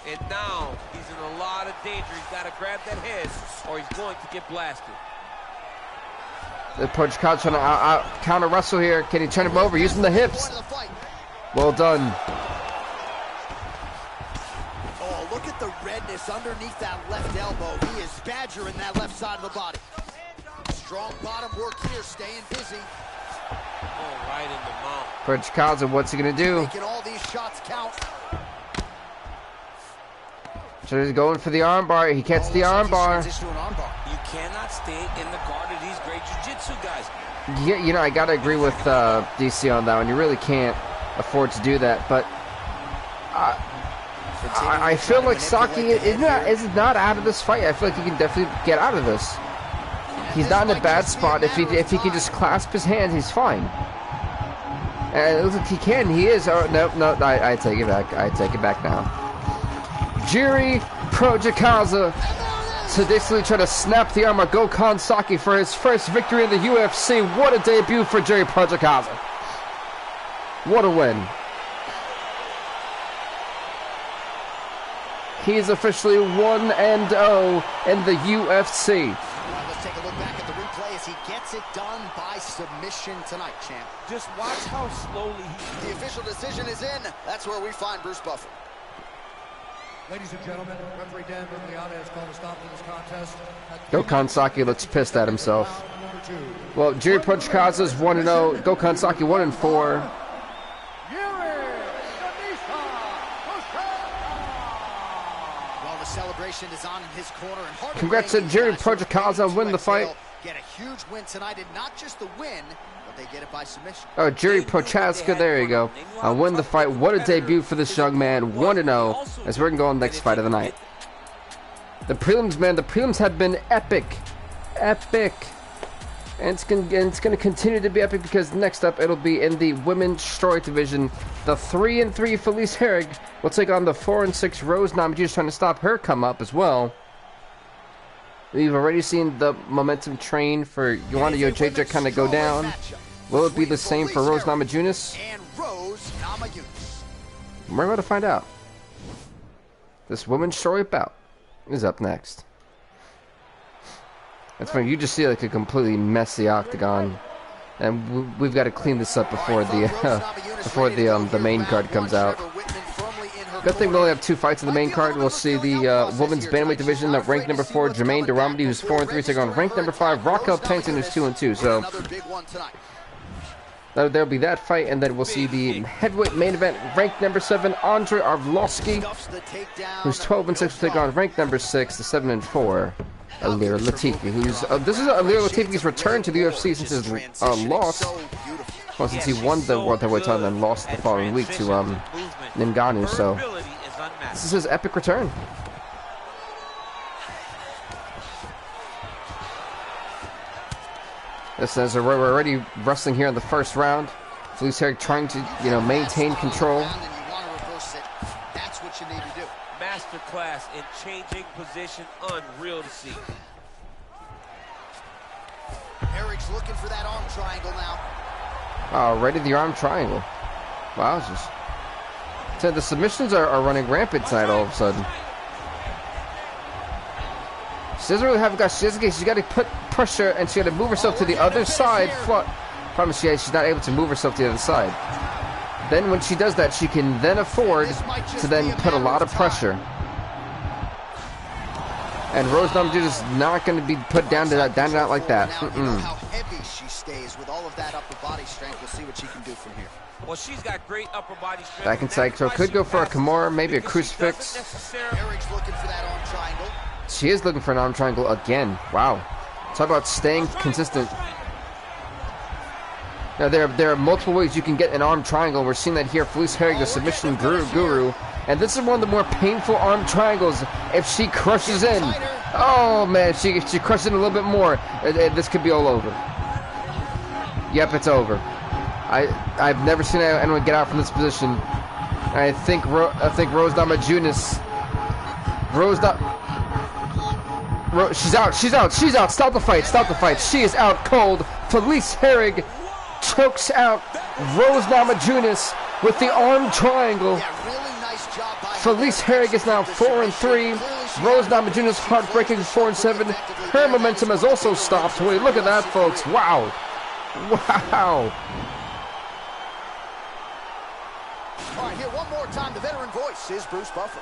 B: And now he's in a lot of danger. He's got to grab that head, or he's going to get blasted.
A: The Projikaza trying to counter wrestle here. Can he turn him over using the hips? Well done.
C: Oh, look at the redness underneath that left elbow. He is badgering that left side of the body. Strong bottom work here, staying busy.
B: Oh, right in the mouth.
A: Projikaza, what's he gonna do?
C: Making all these shots count.
A: So he's going for the armbar. He gets the armbar.
B: You cannot stay in the guard of these great jiu-jitsu guys.
A: Yeah, you know, I gotta agree with DC on that one. You really can't afford to do that. But I feel like Saki is not out of this fight. I feel like he can definitely get out of this. He's not in a bad spot. If he can just clasp his hands, he's fine. And it looks like he can. He is. Oh no! I take it back. I take it back now. Jiri Projikaza sadistically trying to snap the arm of Gokhan Saki for his first victory in the UFC. What a debut for Jiri Projikaza. What a win. He is officially 1-0 in the UFC.
C: Let's take a look back at the replay as he gets it done by submission tonight, champ.
B: Just watch how slowly
C: The official decision is in. That's where we find Bruce Buffer.
D: Ladies and gentlemen, referee Dan Bergliana has called a stop to this contest.
A: Gokhan Saki looks pissed at himself. Well, Jiri Projikaza is 1-0. Gokhan Saki 1-4.
C: Celebration is on in his corner, and
A: congrats to Jiri Projikaza on winning the fight.
C: Get a huge win tonight, and not just the win, but they get it by submission.
A: Oh, Jiri Projikaza, there you go. Win the fight. What a debut for this young man. 1-0 as we're going to go on the next fight of the night. The prelims, man, the prelims have been epic. Epic. And it's going to continue to be epic because next up it'll be in the women's strawweight division. The 3-3 Felice Herrig will take on the 4-6 Rose Namajunas, trying to stop her come up as well. We've already seen the momentum train for Joanna Jędrzejczyk kind of go down. Will it be the same for Rose Namajunas? We're about to find out. This women's strawweight bout is up next. That's funny. You just see like a completely messy octagon, and we've got to clean this up before the main card comes out. Good thing we only have 2 fights in the main card. We'll see the women's bantamweight division at ranked number 4, Jermaine Durramity, who's 4-3, taking on ranked number 5, Raquel Pennington, who's 2-2. So there'll be that fight, and then we'll see the heavyweight main event, ranked number 7, Andre Arlovski, who's 12-6, will take on ranked number 6, the 7-4. Ilir Latifi, who's this is Ilir Latifi's return to the UFC since his loss. Well, since he won the World Heavyweight title and lost the following week to Ngannou, so this is his epic return. This says we're already wrestling here in the first round. Felice Herrig trying to maintain control.
B: Masterclass in changing position, unreal to see.
C: Herrig's looking for that arm triangle now.
A: Already the arm triangle. Wow, so the submissions are running rampant tonight all of a sudden. She doesn't really have a guy. She's got to put pressure, and she had to move herself to the other side. Problem is, she's not able to move herself to the other side. Then when she does that, she can then afford to then put a lot of pressure. And Rose Namajunas is not going to be put down to that, down and out like that.
C: How heavy she stays with all of that upper body strength. We'll see what she can do from here.
B: Well, she's got great upper body strength.
A: Back inside, so could go for a Kimura, maybe a crucifix.
C: Eric's looking for that arm triangle.
A: She is looking for an arm triangle again. Wow. Talk about staying consistent. Now, there are multiple ways you can get an arm triangle. We're seeing that here. Felice Herrig, the submission guru. And this is one of the more painful arm triangles if she crushes in. Oh, man, she crushes in a little bit more. This could be all over. Yep, it's over. I've never seen anyone get out from this position. I think Rose Namajunas. She's out. Stop the fight. She is out cold. Felice Herrig chokes out Rose Namajunas with the arm triangle. Felice Herrig is now 4-3. Rose Namajunas heartbreaking 4-7. Her momentum has also stopped. Wait, look at that, folks. Wow.
C: All right, here one more time. The veteran voice is Bruce Buffer.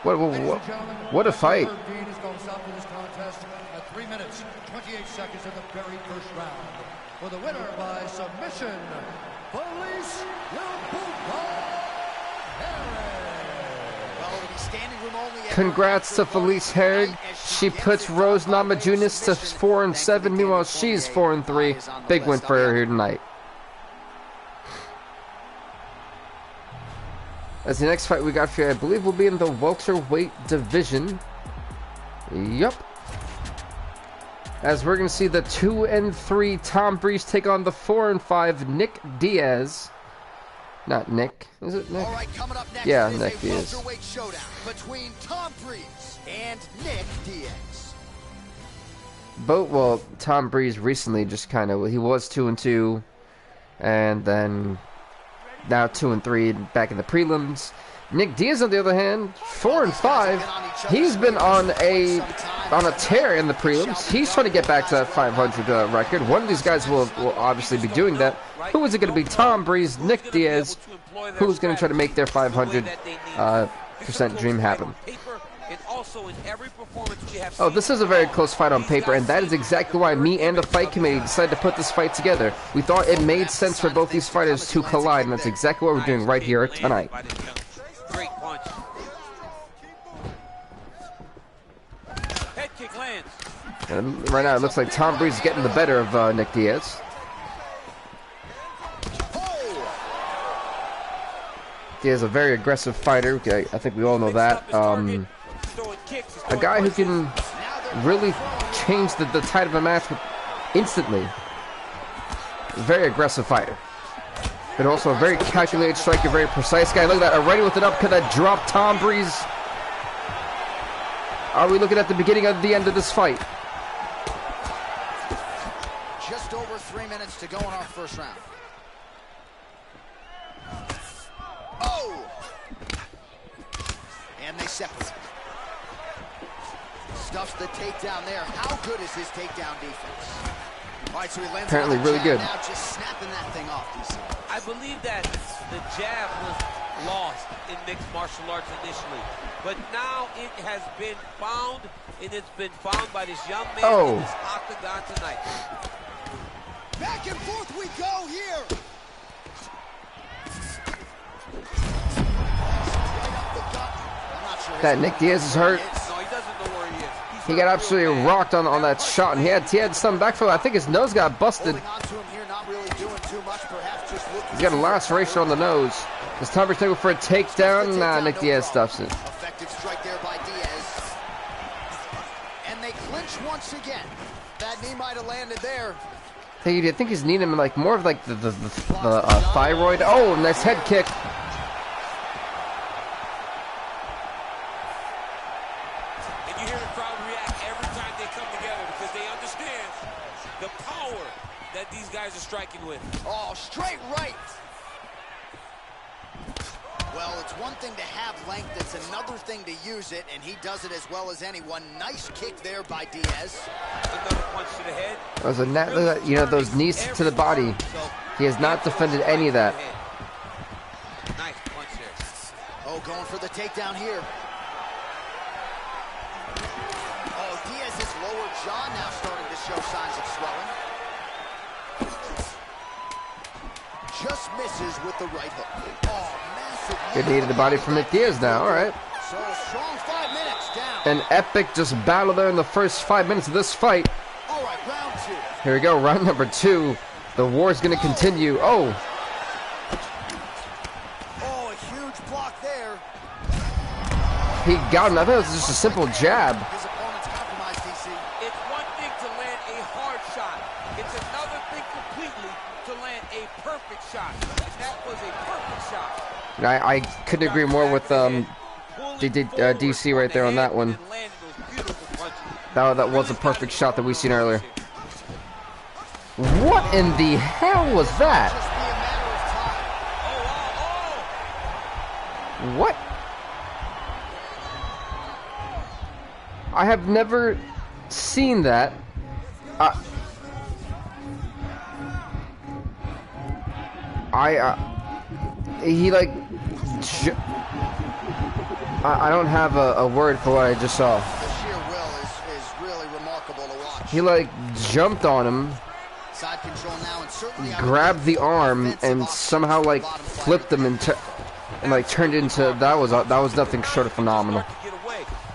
A: What a fight.
D: Is going to stop this contest at 3 minutes, 28 seconds in the very first round. For the winner by submission, Felice
A: Congrats to Felice Herrig. She puts Rose Namajunas to 4-7. Meanwhile, she's 4-3. Big win for her here tonight. As the next fight we got for you, I believe, will be in the welterweight division. Yup. As we're going to see the 2-3 Tom Breeze take on the 4-5 Nick Diaz. Not Nick. Is it Nick?
C: All right, coming up next
A: yeah,
C: is
A: Nick
C: a
A: Diaz.
C: welterweight showdown between Tom Breeze and Nick Diaz.
A: Well, Tom Breeze recently just kind of, he was 2-2, and then now 2-3 back in the prelims. Nick Diaz, on the other hand, 4-5. He's been on a tear in the prelims. He's trying to get back to that 500 record. One of these guys will obviously be doing that. Who is it going to be? Tom Breeze, Nick Diaz. Who's going to try to make their 500% dream happen? Oh, this is a very close fight on paper, and that is exactly why me and the fight committee decided to put this fight together. We thought it made sense for both these fighters to collide, and that's exactly what we're doing right here tonight.
B: Great punch. Head kick lands.
A: And right now, it looks like Tom Breeze is getting the better of Nick Diaz. Diaz is a very aggressive fighter. I think we all know that. A guy who can really change the tide of a match instantly. Very aggressive fighter. But also a very calculated striker, very precise guy. Look at that, already with an uppercut that dropped Tom Breeze. Are we looking at the beginning of the end of this fight?
C: Just over 3 minutes to go in our first round. Oh! And they separate. Stuffs the takedown there. How good is his takedown defense? All right, so he lands
A: apparently really good.
C: Now just snapping that thing off, DC.
B: I believe that the jab was lost in mixed martial arts initially, but now it has been found, and it's been found by this young man in this octagon tonight.
C: Back and forth we go here.
A: That Nick Diaz is hurt.
B: No, he doesn't know where he is.
A: He got absolutely rocked on that shot, and he had some back foot. I think his nose got busted. He's got a laceration on the nose. Does Tom Breeze go for a takedown? Nah, Nick Diaz stuffs it.
C: Effective strike there by Diaz. And they clinch once again. That knee might have landed there.
A: I think he's needing him like more of like the thyroid. Oh, nice head kick.
B: And you hear the crowd react every time they come together because they understand the power that these guys are striking with.
C: Oh, straight right. Well, it's one thing to have length, it's another thing to use it, and he does it as well as anyone. Nice kick there by Diaz.
B: Another punch to the head.
A: That was a you know, those knees to the body. He has not defended any of that.
B: Nice punch there.
C: Oh, going for the takedown here. Oh, Diaz's lower jaw now starting to show signs of swelling. Just misses with the right hook. Oh, massive.
A: Good knee to the body from Nick Diaz now. All right.
C: So a strong 5 minutes down.
A: An epic just battle there in the first 5 minutes of this fight.
C: All right, round 2.
A: Here we go, round number 2. The war is going to continue. Oh.
C: Oh, a huge block there.
A: He got him. I thought it was just a simple jab.
C: His opponent's compromised, DC.
B: It's one thing to land a hard shot. It's another thing completely to land a perfect shot. And that was a perfect shot.
A: I couldn't agree more with DC right there on that one. That was a perfect shot that we seen earlier. What in the hell was that? What? I have never seen that. He like, I don't have a word for what I just saw.
C: The sheer will is really remarkable to watch.
A: He like jumped on him,
C: Side control now, and certainly
A: grabbed the arm, and somehow like flipped him and like turned into that was nothing short of phenomenal.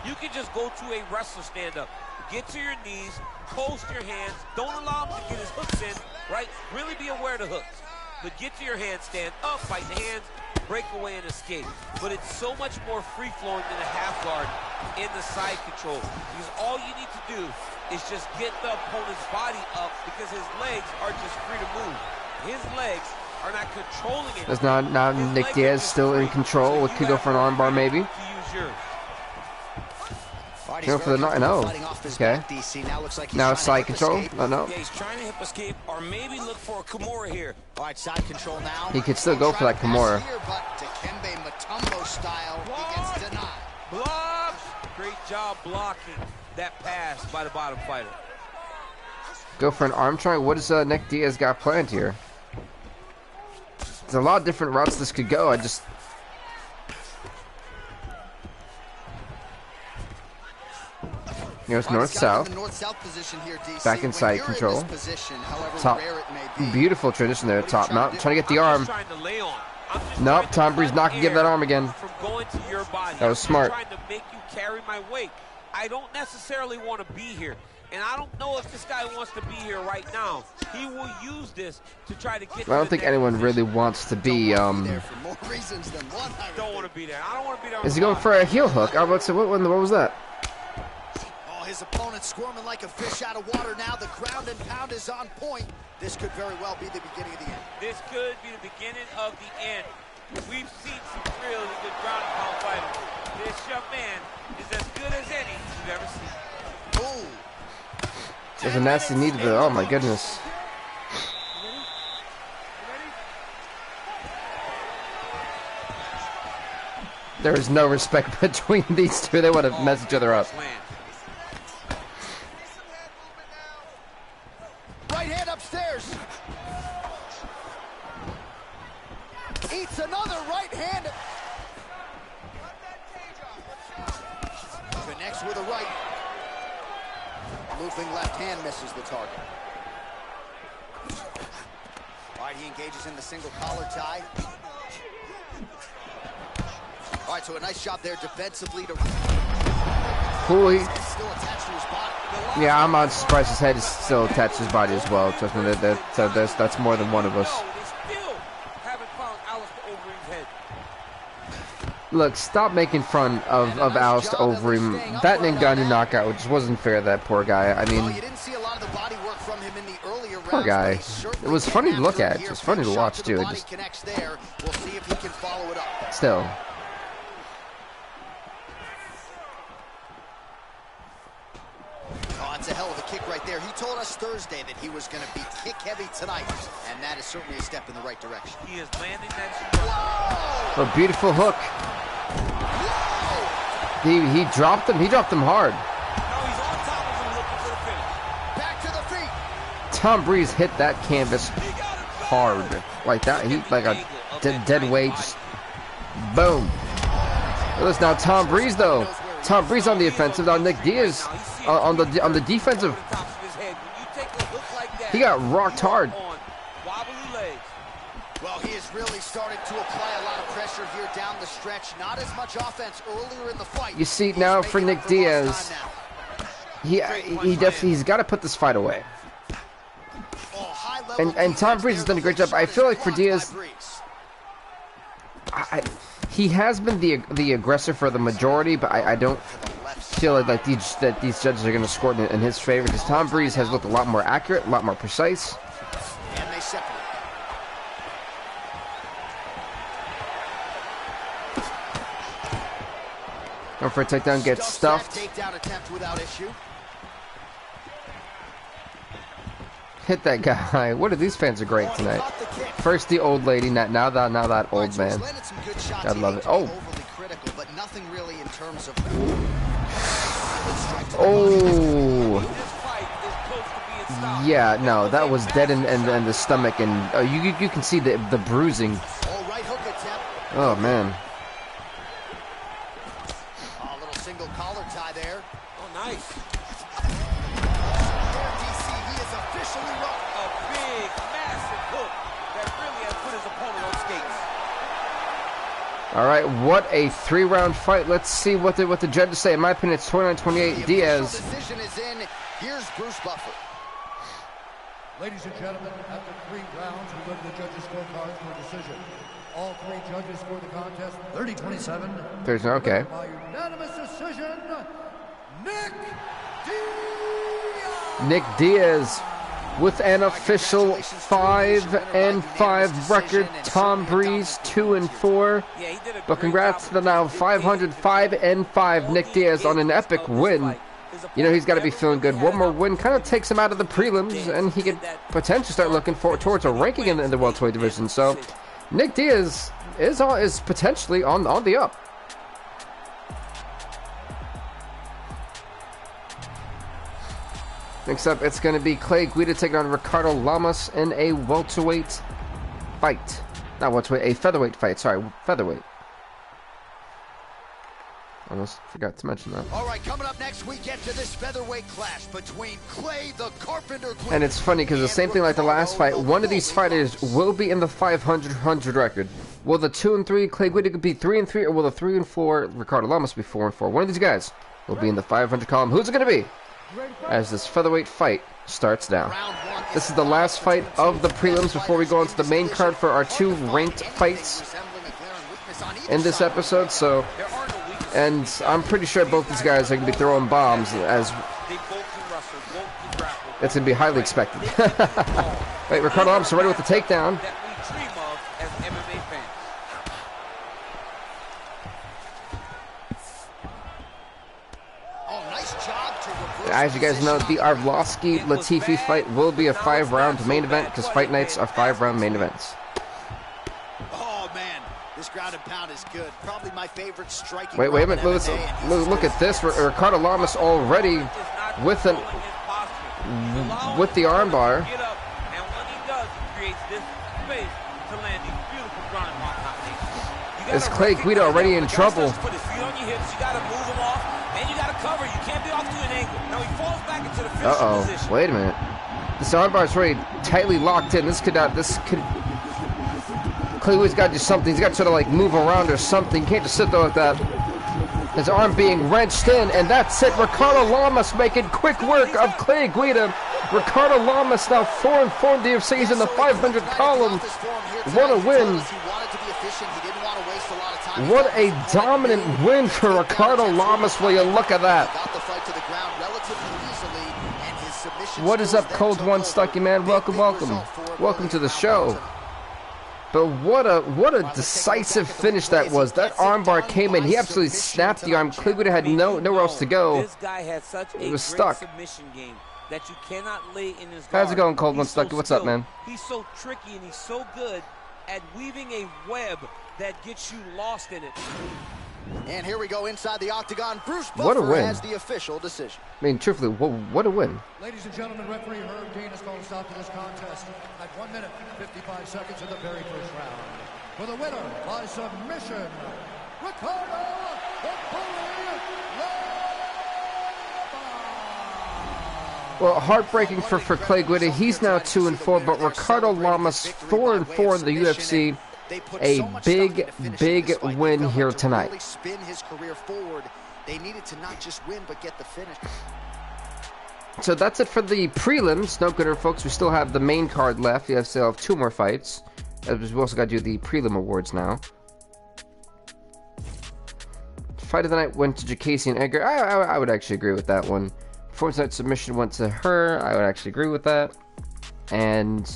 B: You can just go to a wrestler stand-up, get to your knees, post your hands, don't allow him to get his hooks in, right? Really be aware of the hooks. But get to your hands, stand up, fight the hands, break away and escape. But it's so much more free-flowing than a half guard in the side control. Because all you need to do is just get the opponent's body up because his legs are just free to move. His legs are not controlling it.
A: That's not Nick Diaz still in control. It could go for an armbar maybe. Go for the no. Okay. Now it's side control. Oh no.
E: Yeah, he's trying to hip escape or maybe look for a Kimura here.
C: All right, side control now.
A: He could still go for that Kimura.
C: But Dikembe Mutombo style, he gets denied.
B: Blocks! Great job blocking that pass by the bottom fighter.
A: Go for an arm triangle. What does Nick Diaz got planned here? There's a lot of different routes this could go. Here's north-south. Back inside control. Top. Beautiful transition there. Top mount. Trying to get the arm. Nope. Tom Breeze not gonna give that arm again. That was smart.
B: Trying to make you carry my weight. I don't necessarily want to be here. And I don't know if this guy wants to be here right now. He will use this to try to get.
A: I don't think anyone really wants to be.
B: Don't want to be there. I don't want to be there.
A: Is he going for a heel hook? I was about to say, what was that?
C: Oh, his opponent squirming like a fish out of water now. The ground and pound is on point. This could very well be the beginning of the end.
B: This could be the beginning of the end. We've seen some really good ground and pound fighters. This young man is as good as any you've ever seen.
C: Ooh.
A: There's a nasty knee to the. Oh my goodness. There is no respect between these two. They want to mess each other up.
C: Right hand upstairs. Eats another right hand. Connects with a right. Looping left hand misses the target. All right, he engages in the single collar tie. All right, so a nice job there defensively to.
A: Holy.
C: Still attached to his body.
A: Yeah, I'm not surprised his head is still attached to his body as well. Trust me, that's more than one of us. Look, stop making fun of Alistair Overeem. That Ngannou knockout just wasn't fair, that poor guy. I mean, poor guy. It was funny to look at. It was funny to watch, too. Still.
C: Oh, that's a hell of a kick right there. here. He told us Thursday that he was going to be kick-heavy tonight, and that is certainly a step in the right direction.
B: He is landing that.
A: A beautiful hook. He dropped him. He dropped him hard.
E: No, he's on top of him looking for the finish.
C: Back to the feet.
A: Tom Breeze hit that canvas hard like that. He like a dead weight. Just boom. Listen now, Tom Breeze though. Tom Breeze on the offensive. Now Nick Diaz on the defensive. He got rocked hard.
C: Well, he has really started to apply a lot of pressure here down the stretch. Not as much offense earlier in the fight.
A: You see now for Nick Diaz, he's got to put this fight away. And Tom Breeze has done a great job. I feel like for Diaz, he has been the aggressor for the majority, but I don't feel like these judges are going to score in his favor, because Tom Breeze has looked a lot more accurate, a lot more precise.
C: And they separate.
A: Going for a takedown, gets stuffed.
C: Takedown attempt without issue.
A: Hit that guy. What are these fans are great tonight? First the old lady, now that old man. I love it. Oh. Oh. Yeah, no, that was dead in the stomach, and you can see the bruising. Oh man.
C: A little single collar tie there.
E: Oh, nice.
A: All right, what a 3-round fight. Let's see what the judges say. In my opinion, it's 29-28 Diaz.
C: Decision is in. Here's Bruce Buffer.
D: Ladies and gentlemen, after 3 rounds, we go to the judges' scorecards for a decision. All 3 judges scored the contest 30-27.
A: There's no okay.
D: By unanimous decision, Nick Diaz.
A: Nick Diaz with an official 5-5 record. Tom Breeze 2-4. But congrats to the now 505-5 Nick Diaz on an epic win. You know, he's got to be feeling good. One more win kind of takes him out of the prelims, and he could potentially start looking towards a ranking in the welterweight division. So Nick Diaz is potentially on the up. Next up, it's going to be Clay Guida taking on Ricardo Lamas in a welterweight fight. Not welterweight, a featherweight fight. Sorry, featherweight. Almost forgot to mention that.
C: All right, coming up next, we get to this featherweight clash between Clay the Carpenter.
A: And it's funny because the same thing like the last fight, one of these fighters will be in the 500 record. Will the 2-3 Clay Guida be 3-3, or will the 3-4 Ricardo Lamas be 4-4? One of these guys will be in the 500 column. Who's it going to be? As this featherweight fight starts now. This is the last fight of the prelims before we go into the main card for our 2 ranked fights in this episode. So, and I'm pretty sure both these guys are going to be throwing bombs, as it's going to be highly expected. Wait, Ricardo Lamas ready with the takedown. As you guys know, the Arlovski Latifi fight will be a 5-round main event, because fight nights are 5-round main events.
C: Oh man, this ground and pound is good. Probably my favorite striking.
A: Wait a minute. Look at this. Ricardo Lamas already with the armbar. Is Clay Guida already in trouble? Uh-oh, wait a minute. This armbar is already tightly locked in. This could Clay Guida's got to do something. He's got to sort of like move around or something. He can't just sit there like that. His arm being wrenched in, and that's it. Ricardo Lamas making quick work of Clay Guida. Ricardo Lamas now 4-4 in the UFC. He's in the 500 column. What a win. What a dominant win for Ricardo Lamas. Will you look at that? What is up, Cold One Stucky Man? Welcome to the show. But what a decisive finish that was. That armbar came in. He absolutely snapped the arm. Clay Guida had nowhere else to go.
B: This guy had such a
A: was stuck.
B: submission game. that you cannot lay in his guard.
A: How's it going, Cold One Stucky? What's up, man?
B: He's so tricky and he's so good at weaving a web that gets you lost in it.
C: And here we go inside the octagon. Bruce
A: What a
C: Buffer
A: win.
C: has the official decision.
A: I mean, truthfully, what a win.
D: Ladies and gentlemen, referee Herb Dean has called a stop to this contest at 1 minute, 55 seconds of the very first round. For the winner by submission, Ricardo the Bully Lama.
A: Well, heartbreaking for Clay Guida. He's now 2-4, but Ricardo Lamas 4-4 in the UFC. A big win here tonight.
C: Really spin his career forward. They needed to not just win, but get the finish.
A: So that's it for the prelims. No gooder, folks. We still have the main card left. We still have 2 more fights. We also got to do the prelim awards now. Fight of the night went to Jacasey and Edgar. I would actually agree with that one. Performance night submission went to her. I would actually agree with that. And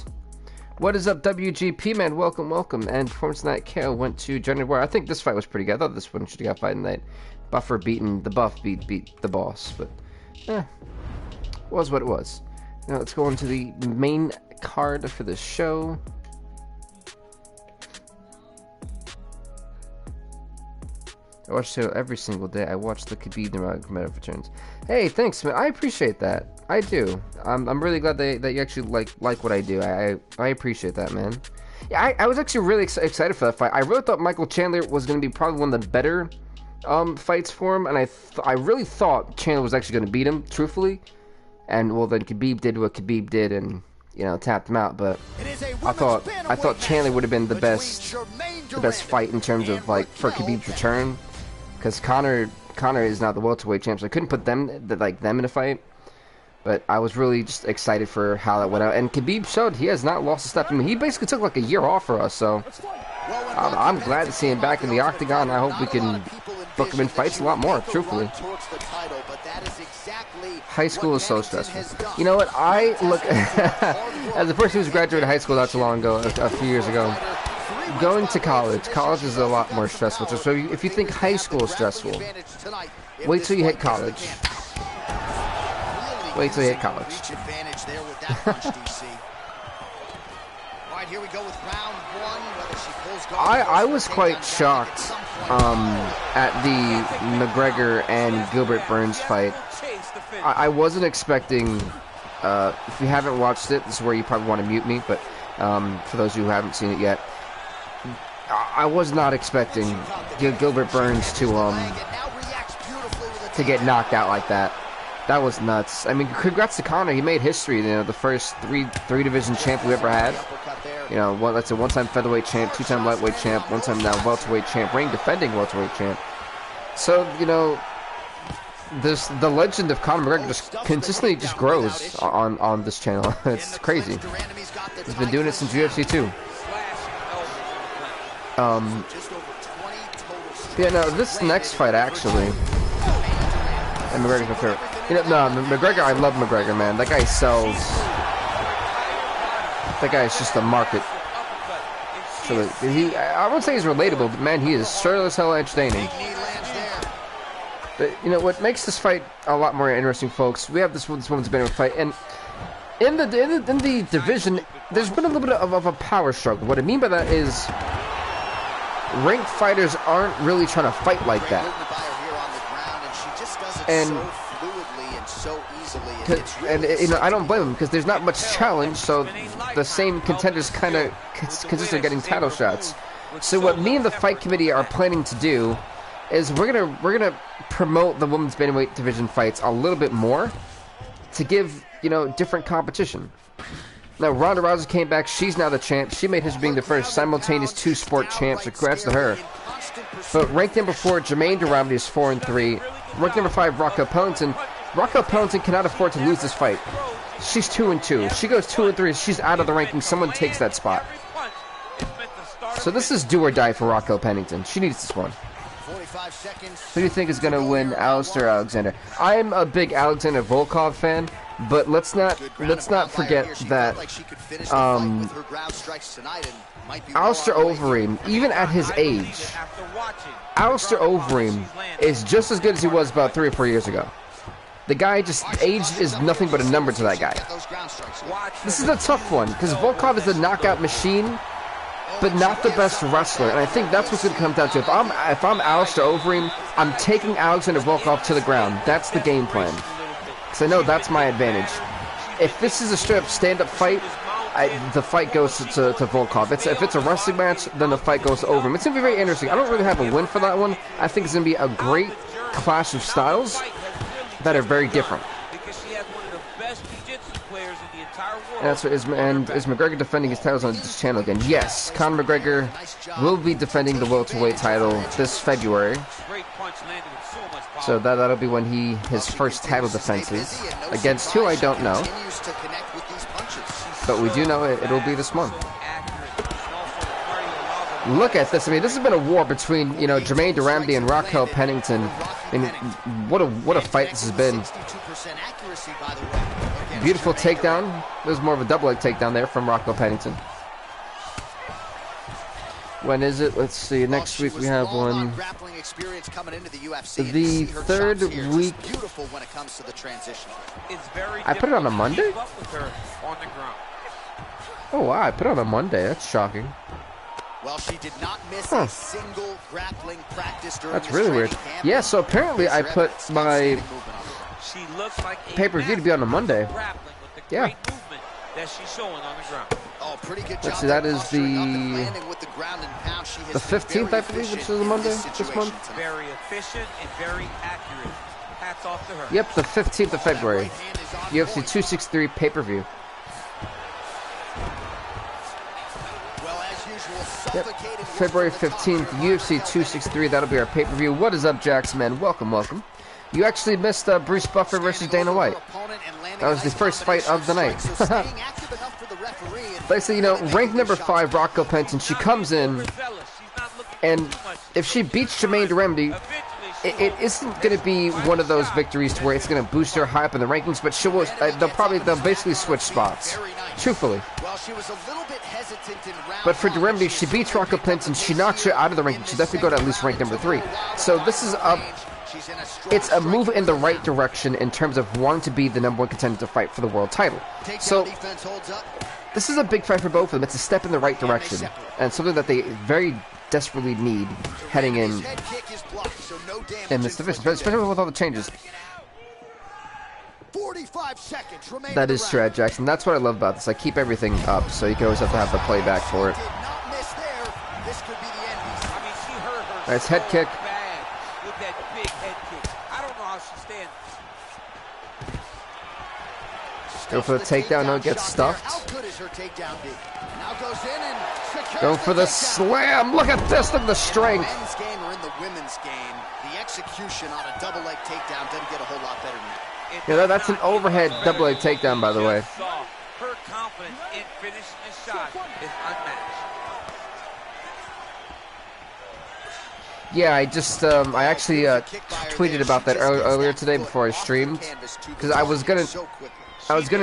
A: what is up, WGP, man? Welcome. And performance night KO went to Johnny Ware. I think this fight was pretty good. I thought this one should have got fight night. Buffer beating the buff beat the boss, but was what it was. Now let's go on to the main card for the show. I watch the show every single day. I watch the Khabib Nurmagomedov returns. Hey, thanks, man. I appreciate that. I do. I'm really glad that you actually like what I do. I appreciate that, man. Yeah, I was actually really excited for that fight. I really thought Michael Chandler was going to be probably one of the better fights for him, and I really thought Chandler was actually going to beat him, truthfully. And well, then Khabib did what Khabib did, and tapped him out. But I thought Chandler would have been the best fight in terms of for Khabib's return, because Conor is now the welterweight champ, so I couldn't put them in a fight. But I was really just excited for how that went out, and Khabib showed he has not lost a step. I mean, he basically took like a year off for us, so I'm glad to see him back in the octagon. I hope we can book him in fights a lot more, truthfully. High school is so stressful. You know what? I look as a person who's graduated high school not too long ago, a few years ago. Going to college is a lot more stressful. So if you think high school is stressful, wait till you hit college. Wait till you hit college. I was quite shocked at the McGregor and Gilbert Burns fight. I wasn't expecting, if you haven't watched it, this is where you probably want to mute me, but for those who haven't seen it yet, I was not expecting Gilbert Burns to get knocked out like that. That was nuts. I mean, congrats to Conor. He made history. The first three division champ we ever had. That's a one-time featherweight champ, 2-time lightweight champ, 1-time now welterweight champ, reigning defending welterweight champ. So the legend of Conor McGregor just consistently just grows on this channel. It's crazy. He's been doing it since UFC 2. Yeah, no, this next fight actually, and McGregor's my favorite. McGregor, I love McGregor, man. That guy sells. That guy is just a market. So I won't say he's relatable, but man, he is sure as hell entertaining. But what makes this fight a lot more interesting, folks? We have this woman's bantamweight fight, and in the division, there's been a little bit of a power struggle. What I mean by that is, ranked fighters aren't really trying to fight like that. And I don't blame them, because there's not much challenge, so the same contenders kind of consistently getting title shots. So what me and the fight committee are planning to do is we're gonna promote the women's bantamweight division fights a little bit more to give different competition. Now Ronda Rousey came back. She's now the champ. She made history being the first simultaneous 2-sport champ. So congrats to her. But ranked number 4, Jermaine Durante is 4-3. Ranked number 5, Raquel Pellington. Raquel Pellington cannot afford to lose this fight. She's 2-2. She goes 2-3. She's out of the ranking. Someone takes that spot. So this is do or die for Raquel Pennington. She needs this one. Who do you think is going to win, Alistair or Alexander? I'm a big Alexander Volkov fan, but let's not forget that Alistair Overeem, even at his age, Alistair Overeem is just as good as he was about 3 or 4 years ago. The guy just, age is nothing but a number to that guy. This is a tough one, because Volkov is a knockout machine, but not the best wrestler, and I think that's what's going to come down to. If I'm Alistair Overeem, I'm taking Alexander Volkov to the ground. That's the game plan, because I know that's my advantage. If this is a straight-up stand-up fight, the fight goes to Volkov. If it's a wrestling match, then the fight goes to Overeem. It's going to be very interesting. I don't really have a win for that one. I think it's going to be a great clash of styles that are very different. And that's what is McGregor defending his titles on this channel again? Yes, Conor McGregor will be defending the welterweight title this February. So that'll be when his first title defense is. Against who, I don't know. But we do know it'll be this month. Look at this. I mean, this has been a war between, you know, Jermaine Durante and Raquel Pennington. I mean, what a fight this has been. Beautiful takedown. There's more of a double leg takedown there from Raquel Pennington. When is it? Let's see. Next week we have one. The third week. I put it on a Monday? Oh wow, I put it on a Monday. That's shocking.
C: Well, she did not miss a single grappling practice during
A: That's really weird. Yeah, so apparently I put my pay-per-view to be on a Monday. Yeah.
C: Oh, pretty good job.
A: Let's see, that is the 15th, I believe, which is a Monday this month.
B: Very efficient and very accurate. Hats off to her.
A: Yep, the 15th of February. UFC 263 pay-per-view. Yep. February 15th, UFC 263. That'll be our pay-per-view. What is up, Jax, man? Welcome, welcome. You actually missed Bruce Buffer versus Dana White. That was the first fight of the night. Like I say, you know, ranked number 5, Raquel Pennington. She comes in, and if she beats Jermaine Durante, it isn't going to be one of those victories to where it's going to boost her high up in the rankings. But she will. They'll basically switch spots. Truthfully. But for Durante, she beats Raquel Pennington. She knocks her out of the rankings. She definitely go to at least rank number 3. So this is it's a move in the right direction in terms of wanting to be the #1 contender to fight for the world title. So this is a big fight for both of them. It's a step in the right direction and something that they very desperately need heading in this division, especially with all the changes.
C: 45 seconds remain.
A: That is true, Jackson. That's what I love about this. I keep everything up, so you can always have to have the playback for it. Nice head kick.
B: With that big head kick. I don't know how she stands.
A: Go for the takedown, no, it gets stuffed.
C: How good is her takedown be? Now goes in and
A: go for the slam. Look at this, look at the strength.
C: In the men's game or in the women's game, the execution on a double leg takedown doesn't get a whole lot better than that.
A: Yeah, that's an overhead double leg takedown, by the way.
B: Her confidence in finishing the shot is unmatched.
A: Yeah, I actually tweeted about that earlier today before I streamed, because I was gonna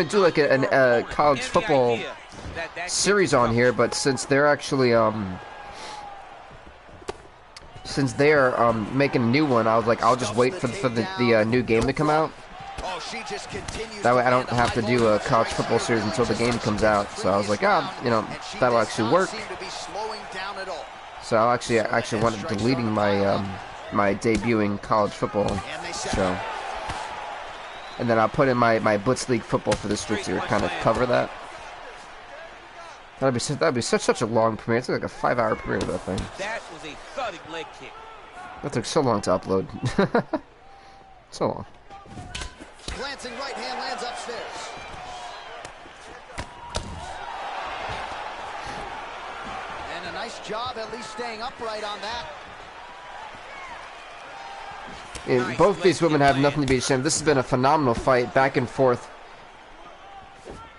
A: do like a college football series on here, but since they're actually making a new one, I was like, I'll just wait for the new game to come out. That way I don't have to do a college football series until the game comes out. So I was like, you know, that'll actually work. So I'll actually want to deleting my my debuting college football show, and then I'll put in my Blitz League football for this week to kind of cover that. That'd be such a long premiere. It's like a 5-hour premiere of that thing.
B: That was a thudding leg kick.
A: That took so long to upload. So long.
C: Glancing right hand lands upstairs. And a nice job at least staying upright on that.
A: Yeah, both these women have nothing to be ashamed. This has been a phenomenal fight, back and forth.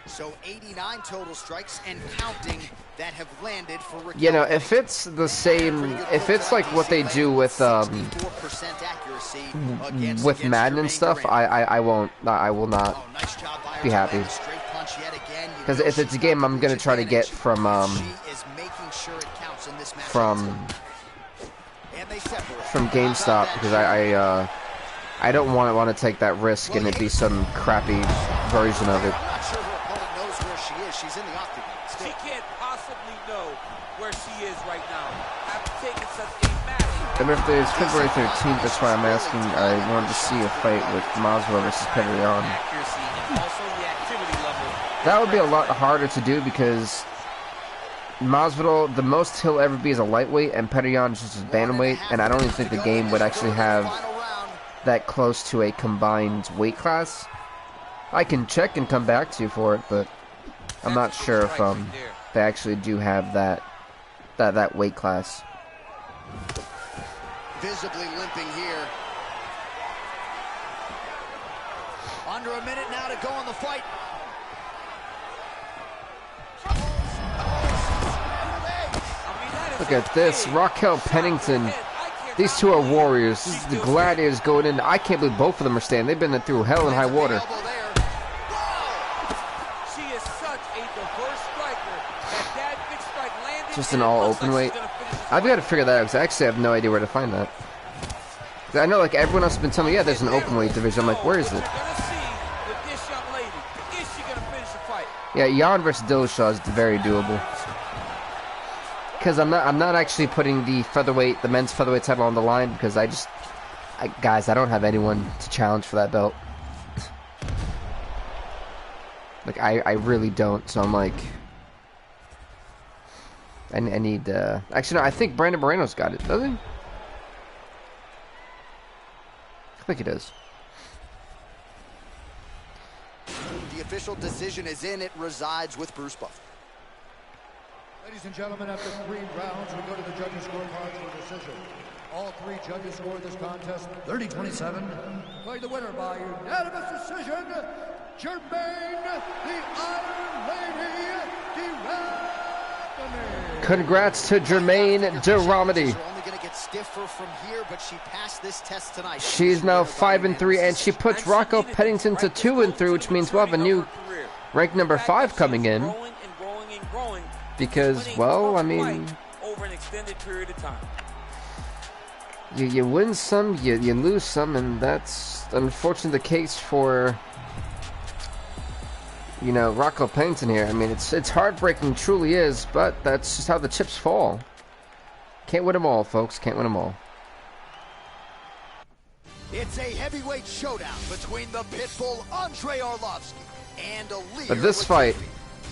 C: So 89 total strikes and counting that have landed for Raquel.
A: You know, if it's the same, if it's like what they do with Madden and stuff, I will not be happy. Because if it's a game I'm gonna try to get from GameStop, because I don't want to take that risk and it be some crappy version of it.
C: I'm not sure her opponent knows where she is. She's in the octagon.
B: She can't possibly know where she is right now. After taking such a massive...
A: And if there's February 13th, that's why I'm asking. I wanted to see a fight with Masvidal versus Petr.
B: accuracy and also the activity level.
A: That would be a lot harder to do because Masvidal, the most he'll ever be is a lightweight, and Petr is just a bantamweight, and I don't even think the game would actually have that close to a combined weight class. I can check and come back to you for it, but I'm not sure if they actually do have that weight class.
C: Visibly limping here. Under a minute now to go on the fight.
A: Look at this, Raquel Pennington. These two are warriors. This is the gladiators going in. I can't believe both of them are standing. They've been through hell and high water.
B: She is such a diverse striker. That big strike landed.
A: Just an all open weight. I've got to figure that out because I actually have no idea where to find that. I know like everyone else has been telling me, yeah, there's an open weight division. I'm like, where is it? Yeah, Jan versus Dillashaw is very doable. Because I'm not actually putting the men's featherweight title on the line because guys, I don't have anyone to challenge for that belt. Like I really don't. So I'm like, I need. Actually, no, I think Brandon Moreno's got it, doesn't he? I think he does.
C: The official decision is in. It resides with Bruce Buffer.
D: Ladies and gentlemen, after 3 rounds, we go to the judges' scorecards for decision. All 3 judges scored this contest 30-27. Played the winner by unanimous decision, Jermaine, the Iron Lady, Dynasty.
A: Congrats to Jermaine Dynasty.
C: Only going to get stiffer from here, but she passed this test tonight.
A: She's now 5-3, and she puts Raquel Pennington to 2-3, which means we'll have a new rank number 5 coming in. Because, well, I mean,
B: over an extended period of time.
A: You win some, you lose some, and that's unfortunately the case for, you know, Raquel Pennington here. I mean, it's heartbreaking, truly is, but that's just how the chips fall. Can't win them all, folks. Can't win them all.
C: It's a heavyweight showdown between the pitbull Andre Arlovski and Latifi.
A: But this fight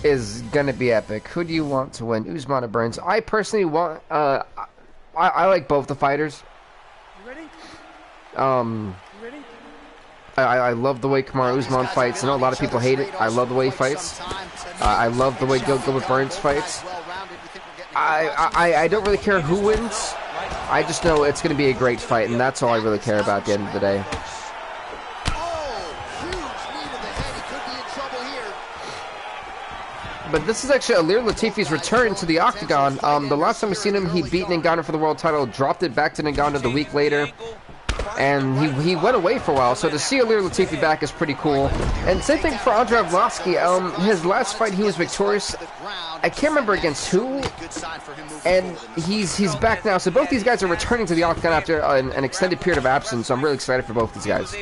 A: is gonna be epic. Who do you want to win, Usman or Burns? I personally want. I like both the fighters.
B: You ready?
A: You ready? I love the way Kamaru Usman fights. I know a lot of people hate it. I love the way he fights. I love the way Gilbert Burns fights. I don't really care who wins. I just know it's gonna be a great fight, and that's all I really care about at the end of the day. But this is actually Ilir Latifi's return to the octagon. The last time we seen him, he beat Ngannou for the world title, dropped it back to Ngannou the week later, and he went away for a while. So to see Ilir Latifi back is pretty cool. And same thing for Andre Arlovski. His last fight, he was victorious. I can't remember against who, and he's back now. So both these guys are returning to the octagon after an extended period of absence. So I'm really excited for both these guys.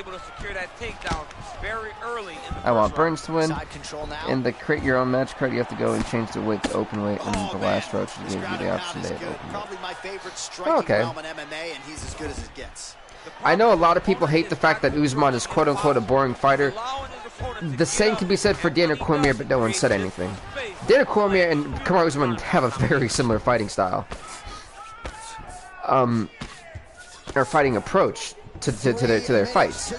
A: I want Burns to win. In the create your own match card, you have to go and change the weight to open weight, and the last roach will give you the option to open weight. Oh, okay. I know a lot of people hate the fact that Usman is quote-unquote a boring fighter. The same can be said for Daniel Cormier, but no one said anything. Daniel Cormier and Kamaru Usman have a very similar fighting style. Or fighting approach to their fights.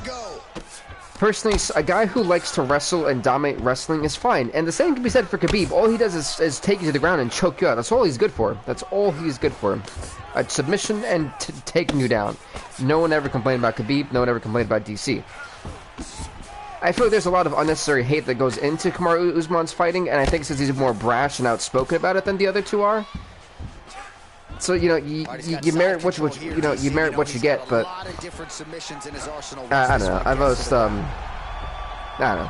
A: Personally, a guy who likes to wrestle and dominate wrestling is fine. And the same can be said for Khabib. All he does is take you to the ground and choke you out. That's all he's good for. That's all he's good for. A submission and taking you down. No one ever complained about Khabib. No one ever complained about DC. I feel like there's a lot of unnecessary hate that goes into Kamaru Usman's fighting. And I think since he's more brash and outspoken about it than the other two are. So you know you merit what you merit what you get, but I don't know. I've always I don't know.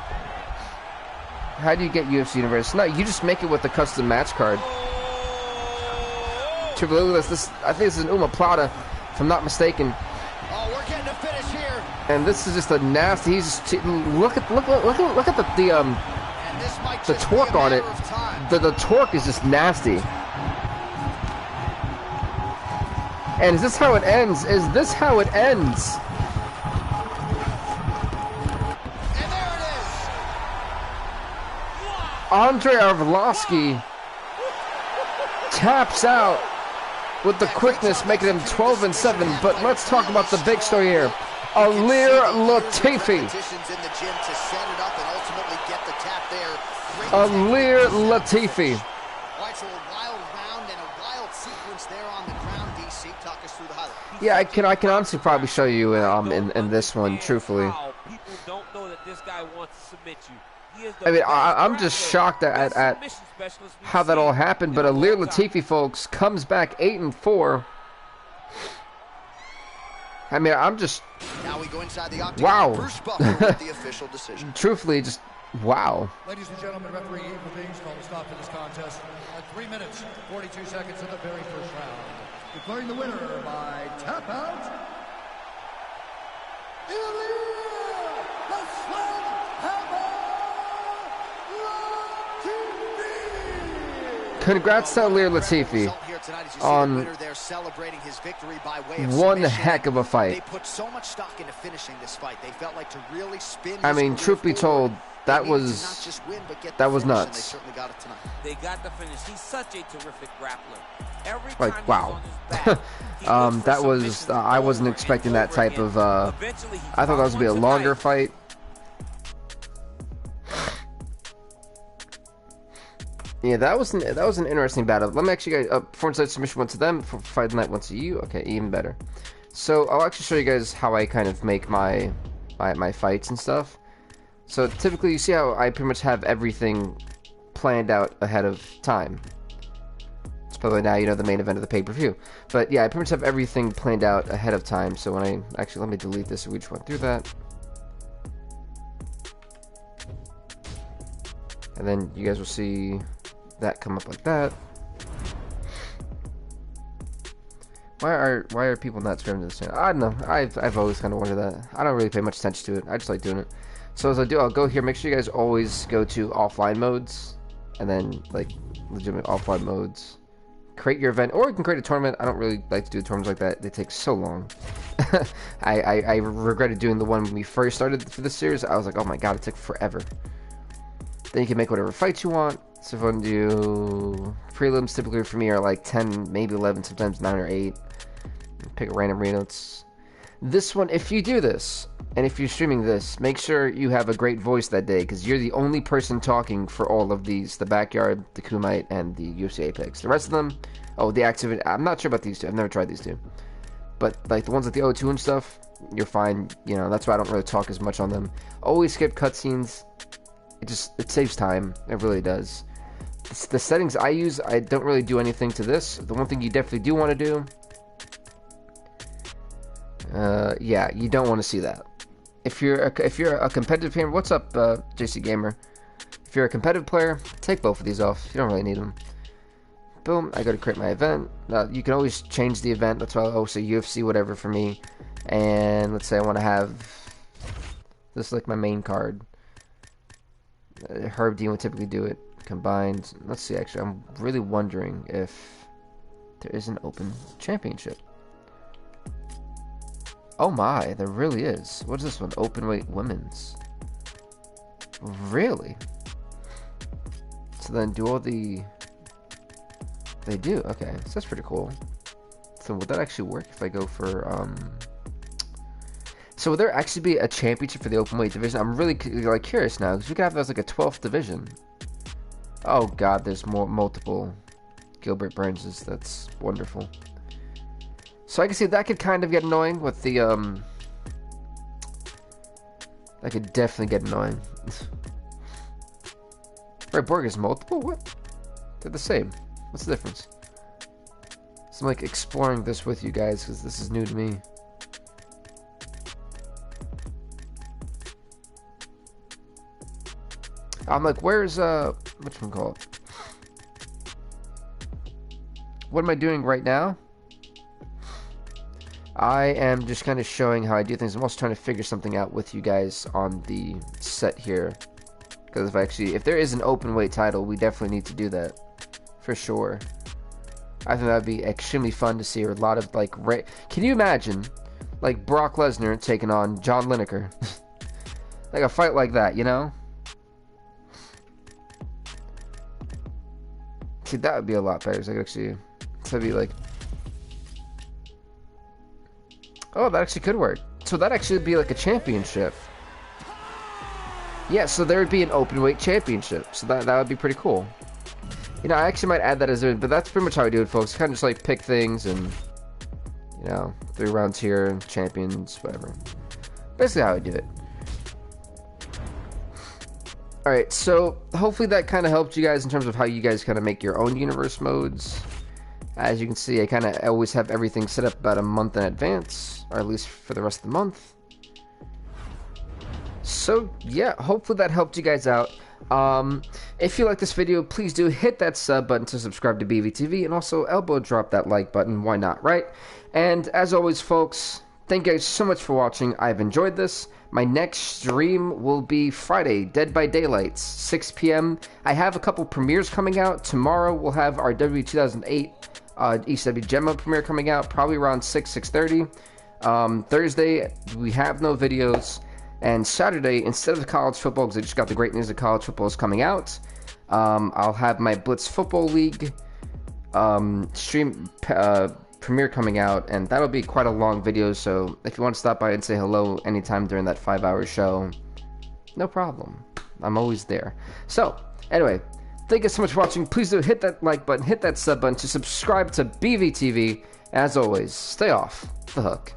A: How do you get UFC Universe? No, you just make it with the custom match card. This I think this is an Uma Plata, if I'm not mistaken.
C: Oh, we're getting a finish here.
A: And this is just a nasty. He's just look at the torque on it. The torque is just nasty. And is this how it ends? Is this how it ends?
C: And there it is.
A: Andre Arlovski taps out with the quickness, making him 12-7. But let's talk about the big story here. Ilir Latifi. Ilir Latifi. Yeah, I can honestly probably show you in this one, truthfully.
B: People don't know that this guy wants to submit you.
A: I mean, I'm just shocked at how that all happened. But Ilir Latifi, folks, comes back 8-4. I mean, I'm just
C: now we go inside the octagon.
A: Wow.
C: Bruce Buffer with the official decision.
A: Truthfully, just wow.
D: Ladies and gentlemen, referee Evil Things called a stop to this contest at 3 minutes, 42 seconds of the very first round. Declaring the winner by tap out, Ilir the Sledgehammer Latifi.
A: Congrats to Ilir Latifi on one heck of a fight.
C: They put so much stock into finishing this fight. They felt like to really spin.
A: I mean, truth be told, that was nuts.
B: They certainly got it tonight. They got the finish. He's such a terrific grappler. Every time
A: Like, wow.
B: that
A: was I wasn't expecting that type of I thought that was gonna be a longer fight. Yeah, that was an interesting battle. Let me actually guys before inside submission went to them, for fight night went to you. Okay, even better. So I'll actually show you guys how I kind of make my fights and stuff. So typically, you see how I pretty much have everything planned out ahead of time. It's probably now you know the main event of the pay-per-view. But yeah, I pretty much have everything planned out ahead of time. So when I actually, let me delete this so we just went through that. And then you guys will see that come up like that. Why are people not streaming this channel? I don't know. I've always kind of wondered that. I don't really pay much attention to it. I just like doing it. So as I do, I'll go here. Make sure you guys always go to offline modes, and then like legitimate offline modes. Create your event, or you can create a tournament. I don't really like to do tournaments like that. They take so long. I regretted doing the one when we first started for this series. I was like, oh my god, it took forever. Then you can make whatever fights you want. So if I want to do prelims, typically for me are like 10, maybe 11, sometimes 9 or 8. Pick a random renotes. This one, if you do this, and if you're streaming this, make sure you have a great voice that day, because you're the only person talking for all of these. The Backyard, the Kumite, and the UFC Apex. The rest of them, oh, the Activity, I'm not sure about these two. I've never tried these two. But like the ones with the O2 and stuff, you're fine. You know, that's why I don't really talk as much on them. Always skip cutscenes. It saves time. It really does. The settings I use, I don't really do anything to this. The one thing you definitely do want to do, yeah, you don't want to see that. If you're a competitive player, what's up, JC Gamer? If you're a competitive player, take both of these off. You don't really need them. Boom, I go to create my event. You can always change the event. That's why I'll say UFC whatever for me. And let's say I want to have this like my main card. Herb Dean would typically do it combined. Let's see, actually, I'm really wondering if there is an open championship. Oh my, there really is. What is this one? Openweight women's. Really? So then do all the... They do, okay. So that's pretty cool. So would that actually work if I go for, So would there actually be a championship for the openweight division? I'm really like curious now, because we could have this like a 12th division. Oh god, there's multiple Gilbert Burnses. That's wonderful. So I can see that could kind of get annoying with the that could definitely get annoying. Right, Borg is multiple? What? They're the same. What's the difference? So I'm like exploring this with you guys because this is new to me. I'm like, where's which one called? What am I doing right now? I am just kind of showing how I do things. I'm also trying to figure something out with you guys on the set here. Because if there is an open weight title, we definitely need to do that. For sure. I think that would be extremely fun to see. A lot of, like, can you imagine, like, Brock Lesnar taking on John Lineker? Like a fight like that, you know? See, that would be a lot better. So I could actually, that'd be like, oh, that actually could work. So that actually would be like a championship. Yeah, so there would be an open weight championship. So that would be pretty cool. You know, I actually might add that as a, but that's pretty much how I do it, folks. Kind of just like pick things and, you know, 3 rounds here, champions, whatever. Basically how I do it. Alright, so hopefully that kind of helped you guys in terms of how you guys kind of make your own universe modes. As you can see, I kind of always have everything set up about a month in advance, or at least for the rest of the month. So yeah, hopefully that helped you guys out. If you like this video, please do hit that sub button to subscribe to BVTV, and also elbow drop that like button, why not, right? And as always, folks, thank you guys so much for watching. I've enjoyed this. My next stream will be Friday, Dead by Daylight, 6 p.m. I have a couple premieres coming out. Tomorrow we'll have our WWE 2008 ECW GM Mode premiere coming out, probably around 6:30. Thursday, we have no videos. And Saturday, instead of college football, because I just got the great news that college football is coming out, I'll have my Blitz Football League stream premiere coming out, and that'll be quite a long video, so if you want to stop by and say hello anytime during that 5-hour show, no problem. I'm always there. So, anyway, thank you so much for watching. Please do hit that like button, hit that sub button to subscribe to BVTV. As always, stay off the hook.